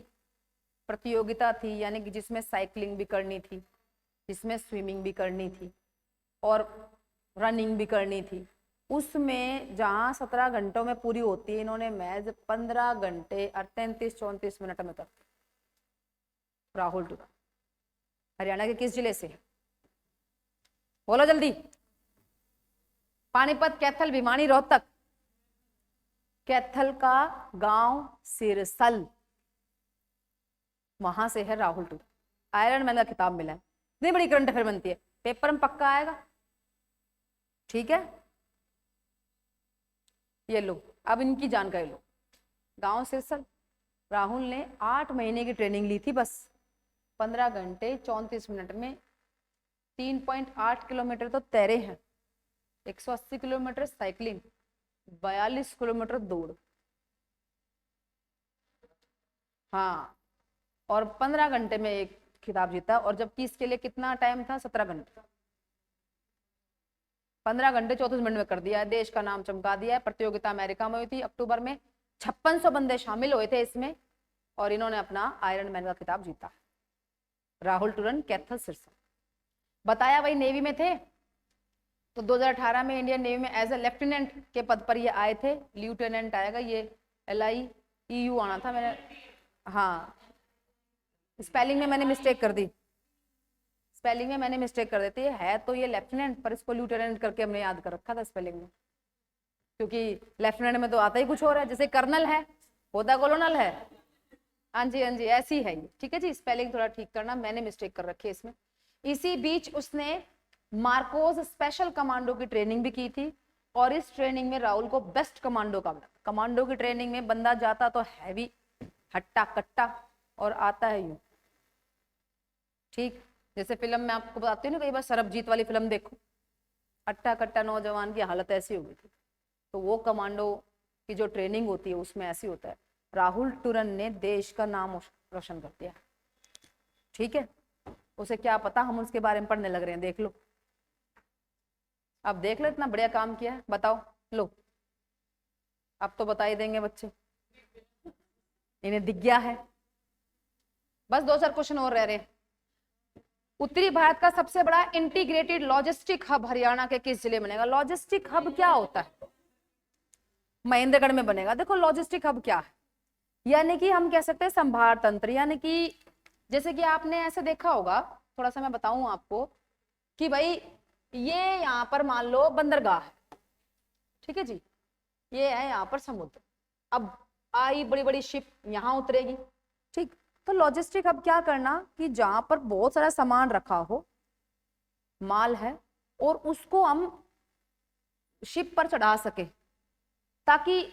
प्रतियोगिता थी, यानी कि जिसमें साइकिलिंग भी करनी थी, जिसमें स्विमिंग भी करनी थी और रनिंग भी करनी थी, उसमें जहां 17 घंटों में पूरी होती है, इन्होंने मैच 15 घंटे और 33-34 मिनट में कर। राहुल टूरन हरियाणा के किस जिले से? बोलो जल्दी। पानीपत, कैथल, भिवानी, रोहतक। कैथल का गांव सिरसल, वहां से है राहुल टूरन। आयरन मैन का खिताब मिला है। इतनी बड़ी करंट अफेयर बनती है, पेपर में पक्का आएगा। ठीक है, ये लो, अब इनकी जानकारी लो। गांव सिरसल, राहुल ने 8 महीने की ट्रेनिंग ली थी बस। 15 घंटे 34 मिनट में 3.8 किलोमीटर तो तैरे हैं, 180 किलोमीटर साइकिलिंग, 42 किलोमीटर दौड़। हाँ, और 15 घंटे में एक खिताब जीता। और जबकि इसके लिए कितना टाइम था? 17 घंटे। 15 घंटे 34 मिनट में कर दिया है, देश का नाम चमका दिया है। प्रतियोगिता अमेरिका में हुई थी अक्टूबर में। 5600 बंदे शामिल हुए थे इसमें और इन्होंने अपना आयरन मैन का खिताब जीता। राहुल टूरन, कैथल, सिरसा। बताया वही नेवी में थे, तो 2018 में इंडियन नेवी में एज ए लेफ्टिनेंट के पद पर ये आए थे। ल्यूटेनेंट आएगा, ये LIEU आना था। मैंने, हाँ, स्पेलिंग में मैंने मिस्टेक कर दी, स्पेलिंग में मैंने मिस्टेक कर देती है तो ये लेफ्टिनेंट, पर इसको ल्यूटेनेंट करके हमने याद कर रखा था स्पेलिंग में, क्योंकि लेफ्टिनेंट में तो आता ही कुछ और है। जैसे कर्नल है, होता कॉलोनल है। हाँ जी, हाँ जी, ऐसी है ये। ठीक है जी, स्पेलिंग थोड़ा ठीक करना, मैंने मिस्टेक कर रखी है इसमें। इसी बीच उसने मार्कोस स्पेशल कमांडो की ट्रेनिंग भी की थी और इस ट्रेनिंग में राहुल को बेस्ट कमांडो का मिला। कमांडो की ट्रेनिंग में बंदा जाता तो हैवी, हट्टा कट्टा, और आता है यूं। ठीक, जैसे फिल्म में आपको बताती हूँ ना, कई बार सरबजीत वाली फिल्म देखो, हट्टा कट्टा नौजवान की हालत ऐसी हो गई थी। तो वो कमांडो की जो ट्रेनिंग होती है उसमें ऐसी होता है। राहुल टूरन ने देश का नाम रोशन कर दिया। ठीक है, उसे क्या पता, हम उसके बारे में पढ़ने लग रहे हैं। देख लो, अब देख लो, इतना बढ़िया काम किया है। बताओ, लो, अब तो बता ही देंगे बच्चे, इन्हें दिख गया है। बस 2-4 क्वेश्चन और रह रहे। उत्तरी भारत का सबसे बड़ा इंटीग्रेटेड लॉजिस्टिक हब हरियाणा के किस जिले में बनेगा? लॉजिस्टिक हब क्या होता है? महेंद्रगढ़ में बनेगा। देखो, लॉजिस्टिक हब क्या है, यानी कि हम कह सकते हैं संभार तंत्र। यानी कि जैसे कि आपने ऐसे देखा होगा, थोड़ा सा मैं बताऊं आपको कि भाई ये यहाँ पर मान लो बंदरगाह है, ठीक है जी, ये है यहाँ पर समुद्र। अब आई बड़ी बड़ी शिप यहाँ उतरेगी, ठीक। तो लॉजिस्टिक हब क्या करना कि जहां पर बहुत सारा सामान रखा हो, माल है, और उसको हम शिप पर चढ़ा सके ताकि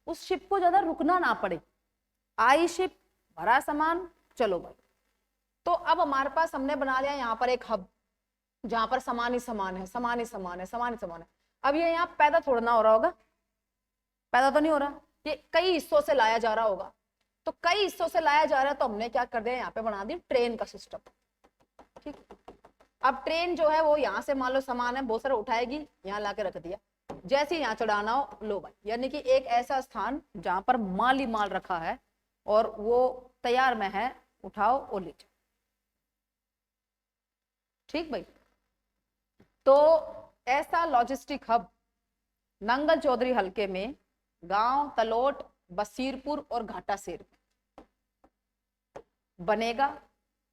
उस शिप को ज्यादा रुकना ना पड़े। आई शिप, भरा सामान, चलो भाई। तो अब हमारे पास, हमने बना लिया यहाँ पर एक हब जहां पर सामान ही सामान है, सामान ही सामान है, सामान ही सामान है। अब ये यहाँ पैदा थोड़ा ना हो रहा होगा, पैदा तो नहीं हो रहा, ये कई हिस्सों से लाया जा रहा होगा। तो कई हिस्सों से लाया जा रहा है, तो हमने क्या कर दिया, यहाँ पे बना दी ट्रेन का सिस्टम। ठीक, अब ट्रेन जो है वो यहाँ से मान लो सामान है बहुत सारा उठाएगी, यहाँ लाके रख दिया, जैसे यहाँ चढ़ाना हो लो भाई। यानी कि एक ऐसा स्थान जहां पर माल ही माल रखा है और वो तैयार में है, उठाओ और ले जाओ। ठीक भाई, तो ऐसा लॉजिस्टिक हब नंगल चौधरी हलके में गांव तलोट, बसीरपुर और घाटा शेर बनेगा।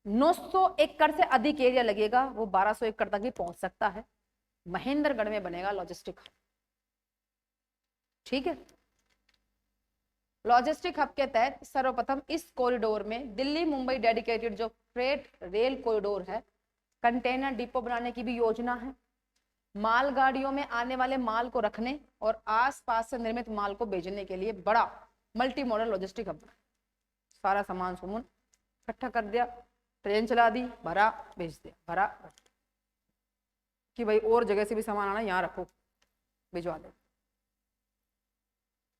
900 एकड़ से अधिक एरिया लगेगा, वो 1200 एकड़ तक भी पहुंच सकता है। महेंद्रगढ़ में बनेगा लॉजिस्टिक हब। ठीक है। लॉजिस्टिक हब के तहत सर्वप्रथम इस कॉरिडोर में दिल्ली मुंबई डेडिकेटेड जो फ्रेट रेल कॉरिडोर है, कंटेनर डिपो बनाने की भी योजना है। मालगाड़ियों में आने वाले माल को रखने और आसपास से निर्मित माल को भेजने के लिए बड़ा मल्टी मॉडल लॉजिस्टिक हब। सारा सामान सुमन इकट्ठा कर दिया, ट्रेन चला दी, भरा भेज दिया, भरा कि भाई और जगह से भी सामान आना, यहाँ रखो, भिजवा दे।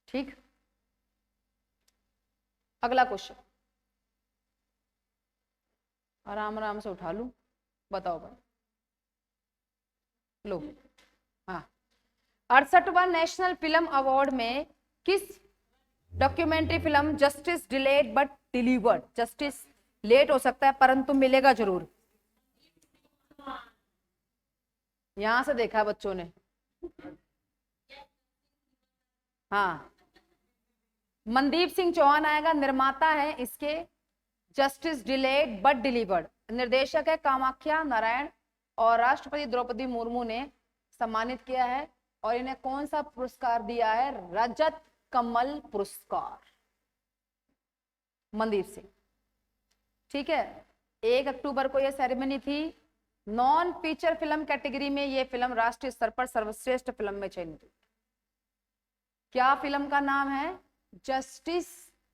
ठीक, अगला क्वेश्चन आराम आराम से उठा लूं, बताओ भाई। लो, हाँ, 68वां नेशनल फिल्म अवार्ड में किस documentary film justice delayed but delivered, justice late हो सकता है परंतु मिलेगा जरूर, यहां से देखा बच्चों ने, हाँ, मनदीप सिंह चौहान आएगा, निर्माता है इसके जस्टिस डिलेड बट डिलीवर्ड, निर्देशक है कामाख्या नारायण, और राष्ट्रपति द्रौपदी मुर्मू ने सम्मानित किया है, और इन्हें कौन सा पुरस्कार दिया है, रजत कमल पुरस्कार, मनदीप सिंह। ठीक है, 1 अक्टूबर को यह सेरेमनी थी। नॉन फीचर फिल्म कैटेगरी में यह फिल्म राष्ट्रीय स्तर पर सर्वश्रेष्ठ फिल्म में चयनित हुई। क्या फिल्म का नाम है, जस्टिस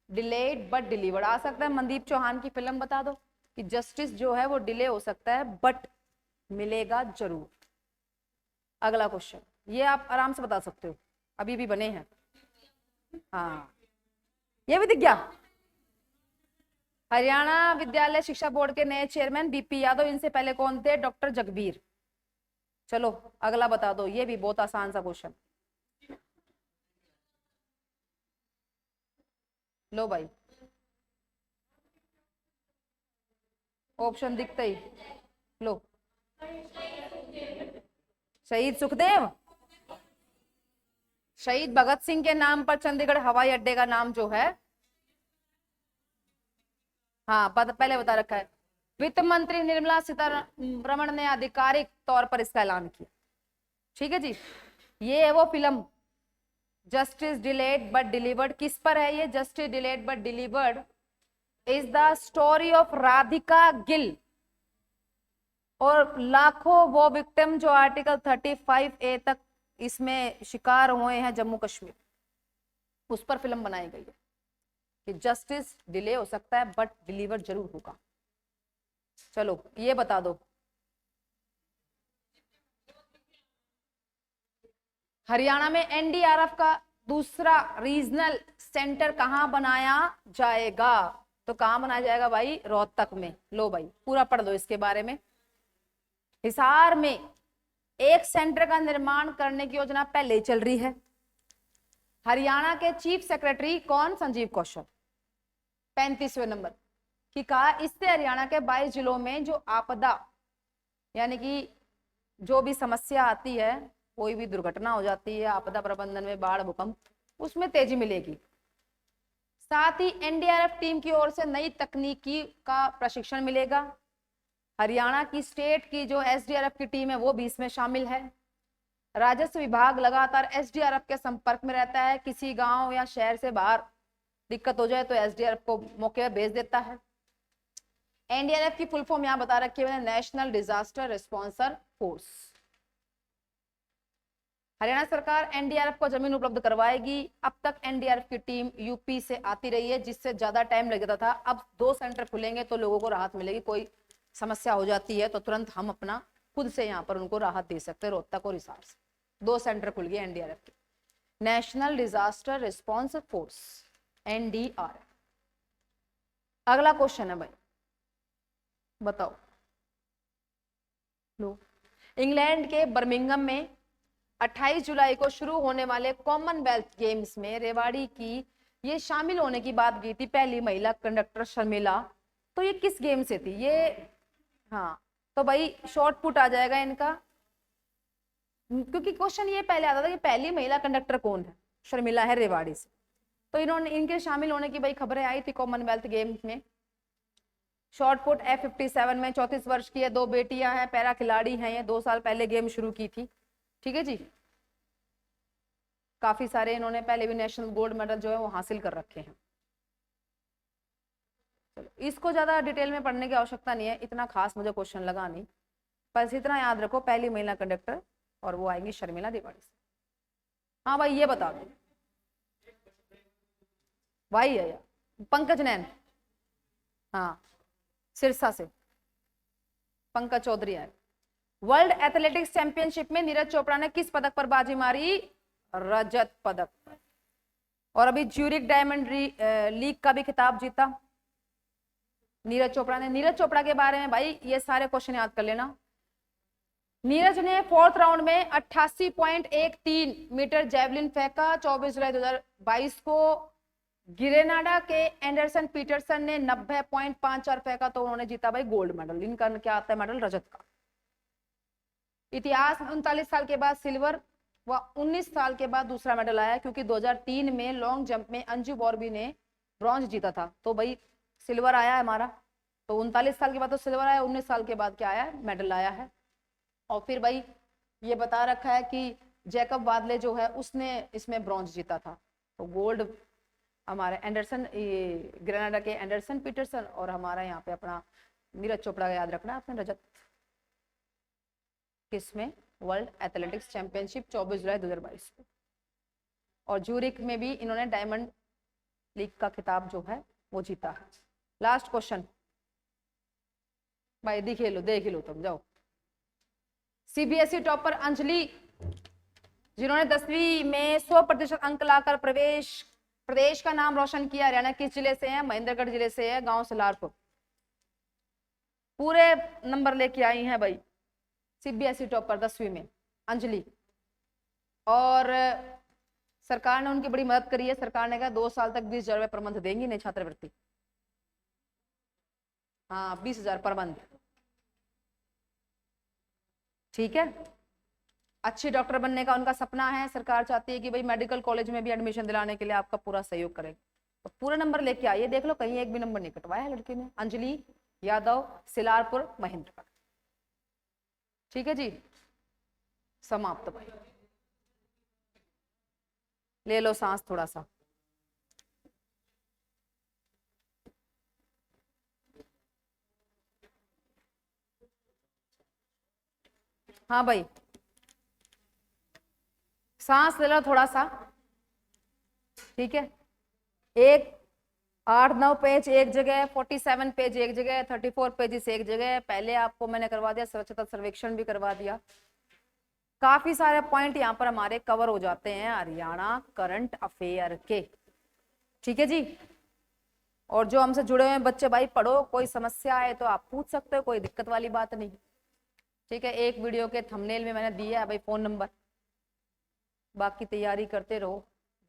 डिलेड बट डिलीवर्ड। आ सकता है मनदीप चौहान की फिल्म बता दो कि जस्टिस जो है वो डिले हो सकता है बट मिलेगा जरूर। अगला क्वेश्चन, ये आप आराम से बता सकते हो, अभी भी बने हैं। हाँ, ये भी दिख गया। हरियाणा विद्यालय शिक्षा बोर्ड के नए चेयरमैन बीपी यादव, इनसे पहले कौन थे, डॉक्टर जगबीर। चलो अगला बता दो, ये भी बहुत आसान सा क्वेश्चन। लो भाई, ऑप्शन दिखते ही लो, शहीद सुखदेव, शहीद भगत सिंह के नाम पर चंडीगढ़ हवाई अड्डे का नाम जो है, हाँ पहले बता रखा है, वित्त मंत्री निर्मला सीतारमण ने आधिकारिक तौर पर इसका ऐलान किया। ठीक है जी, ये है वो film justice delayed but delivered. किस पर है ये, justice delayed but delivered is the story of Radhika Gill और लाखों वो विक्टिम जो आर्टिकल 35A तक इसमें शिकार हुए हैं जम्मू कश्मीर, उस पर फिल्म बनाई गई है कि जस्टिस डिले हो सकता है बट डिलीवर जरूर होगा। चलो ये बता दो, हरियाणा में एनडीआरएफ का दूसरा रीजनल सेंटर कहां बनाया जाएगा, तो कहां बनाया जाएगा भाई, रोहतक में। लो भाई पूरा पढ़ दो इसके बारे में। हिसार में एक सेंटर का निर्माण करने की योजना पहले चल रही है। हरियाणा के चीफ सेक्रेटरी कौन, संजीव कौशल, 35वें नंबर की कहा, इससे हरियाणा के 22 जिलों में जो आपदा यानी कि जो भी समस्या आती है, कोई भी दुर्घटना हो जाती है, आपदा प्रबंधन में बाढ़ भूकंप, उसमें तेजी मिलेगी। साथ ही एनडीआरएफ टीम की ओर से नई तकनीकी का प्रशिक्षण मिलेगा। हरियाणा की स्टेट की जो एसडीआरएफ की टीम है वो भी इसमें शामिल है। राजस्व विभाग लगातार एसडीआरएफ के संपर्क में रहता है, किसी गांव या शहर से बाहर दिक्कत हो जाए तो एसडीआरएफ को मौके पर भेज देता है। एनडीआरएफ की फुल फॉर्म यहाँ बता रखी है, national disaster response force. Haryana सरकार एनडीआरएफ को जमीन उपलब्ध करवाएगी। अब तक एनडीआरएफ की टीम यूपी से आती रही है, जिससे ज्यादा टाइम लग जाता था। अब 2 सेंटर खुलेंगे तो लोगों को राहत मिलेगी, कोई समस्या हो जाती है तो तुरंत हम अपना खुद से यहाँ पर उनको राहत दे सकते हैं, रोहतक और हिसार से। 2 सेंटर खुल गए एनडीआरएफ के, national disaster response force, NDRF. अगला क्वेश्चन है भाई, बताओ। लो, इंग्लैंड के बर्मिंघम में 28 जुलाई को शुरू होने वाले कॉमनवेल्थ गेम्स में रेवाड़ी की ये शामिल होने की बात की थी, पहली महिला कंडक्टर शर्मिला। तो ये किस गेम से थी ये, हाँ तो भाई शॉर्ट पुट आ जाएगा इनका, क्योंकि क्वेश्चन ये पहले आता था कि पहली महिला कंडक्टर कौन है, शर्मिला है रेवाड़ी से। तो इन्होंने इनके शामिल होने की भाई खबरें आई थी कॉमनवेल्थ गेम्स में। शॉर्ट पुट F57 में 34 वर्ष की है, 2 बेटियां हैं, पैरा खिलाड़ी हैं, ये 2 साल पहले गेम शुरू की थी। ठीक है जी, काफी सारे इन्होंने पहले भी नेशनल गोल्ड मेडल जो है वो हासिल कर रखे हैं। चलो इसको ज्यादा डिटेल में पढ़ने की आवश्यकता नहीं है, इतना खास मुझे क्वेश्चन लगा नहीं, बस इतना याद रखो पहली महिला कंडक्टर और वो आएंगी शर्मिला तिवारी से। हाँ भाई ये बता दो भाई है यार पंकज नैन, हाँ सिरसा से पंकज चौधरी है। वर्ल्ड एथलेटिक्स चैंपियनशिप में नीरज चोपड़ा ने किस पदक पर बाजी मारी? रजत पदक पर। और अभी ज्यूरिक डायमंड लीग का भी खिताब जीता नीरज चोपड़ा ने। नीरज चोपड़ा के बारे में भाई ये सारे क्वेश्चन याद कर लेना। नीरज ने 4th राउंड में 88.13 मीटर जेवलिन फेंका 24 जुलाई 2022 को। गिरेनाडा के एंडरसन पीटरसन ने 90.54 फेंका तो उन्होंने जीता भाई गोल्ड मेडल। इनका क्या आता है मेडल? रजत का। इतिहास में 39 साल के बाद सिल्वर व 19 साल के बाद दूसरा मेडल आया, क्योंकि 2003 में लॉन्ग जंप में अंजू बॉर्बी ने ब्रॉन्ज जीता था, तो भाई सिल्वर आया है हमारा। तो 39 साल के बाद तो सिल्वर आया, 19 साल के बाद क्या आया? मेडल आया है। और फिर भाई ये बता रखा है कि जैकब वादले जो है उसने इसमें ब्रॉन्ज जीता था। तो गोल्ड हमारे एंडरसन, ग्रेनाडा के एंडरसन पीटरसन, और हमारा यहाँ पे अपना नीरज चोपड़ा का याद रखना आपने रजत। किसमें? वर्ल्ड एथलेटिक्स चैंपियनशिप 24 जुलाई 2022 को। और ज्यूरिक में भी इन्होंने डायमंड लीग का खिताब जो है वो जीता है। लास्ट क्वेश्चन भाई देख लो तुम जाओ। सीबीएसई टॉपर अंजलि, जिन्होंने 10वीं में 100% अंक लाकर प्रदेश का नाम रोशन किया, हरियाणा किस जिले से है? महेंद्रगढ़ जिले से है, गांव सलारपुर। पूरे नंबर लेके आई हैं भाई सीबीएसई टॉपर 10वीं में अंजलि। और सरकार ने उनकी बड़ी मदद करी है। सरकार ने कहा 2 साल तक 20,000 रुपये पर मंथ देंगी नहीं छात्रवृत्ति। हाँ 20,000 पर मंथ, ठीक है। अच्छी डॉक्टर बनने का उनका सपना है। सरकार चाहती है कि भाई मेडिकल कॉलेज में भी एडमिशन दिलाने के लिए आपका पूरा सहयोग करें। तो पूरा नंबर लेके आइए, देख लो कहीं एक भी नंबर नहीं कटवाया है लड़की ने। अंजलि यादव, सिलारपुर, महेंद्रगढ़। ठीक है जी, समाप्त भाई। ले लो सांस थोड़ा सा। हाँ भाई सांस ले लो थोड़ा सा, ठीक है। 8-9 पेज एक जगह, 47 पेज एक जगह, 34 पेजेस एक जगह। पहले आपको मैंने करवा दिया स्वच्छता सर्वेक्षण भी करवा दिया। काफी सारे पॉइंट यहाँ पर हमारे कवर हो जाते हैं हरियाणा करंट अफेयर के, ठीक है जी। और जो हमसे जुड़े हुए बच्चे भाई पढ़ो, कोई समस्या है तो आप पूछ सकते हो, कोई दिक्कत वाली बात नहीं, ठीक है। एक वीडियो के थंबनेल में मैंने दिया है भाई फोन नंबर। बाकी तैयारी करते रहो,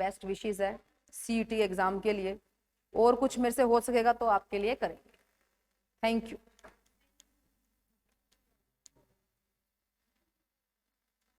बेस्ट विशेस है सीईटी एग्जाम के लिए। और कुछ मेरे से हो सकेगा तो आपके लिए करेंगे। Thank you.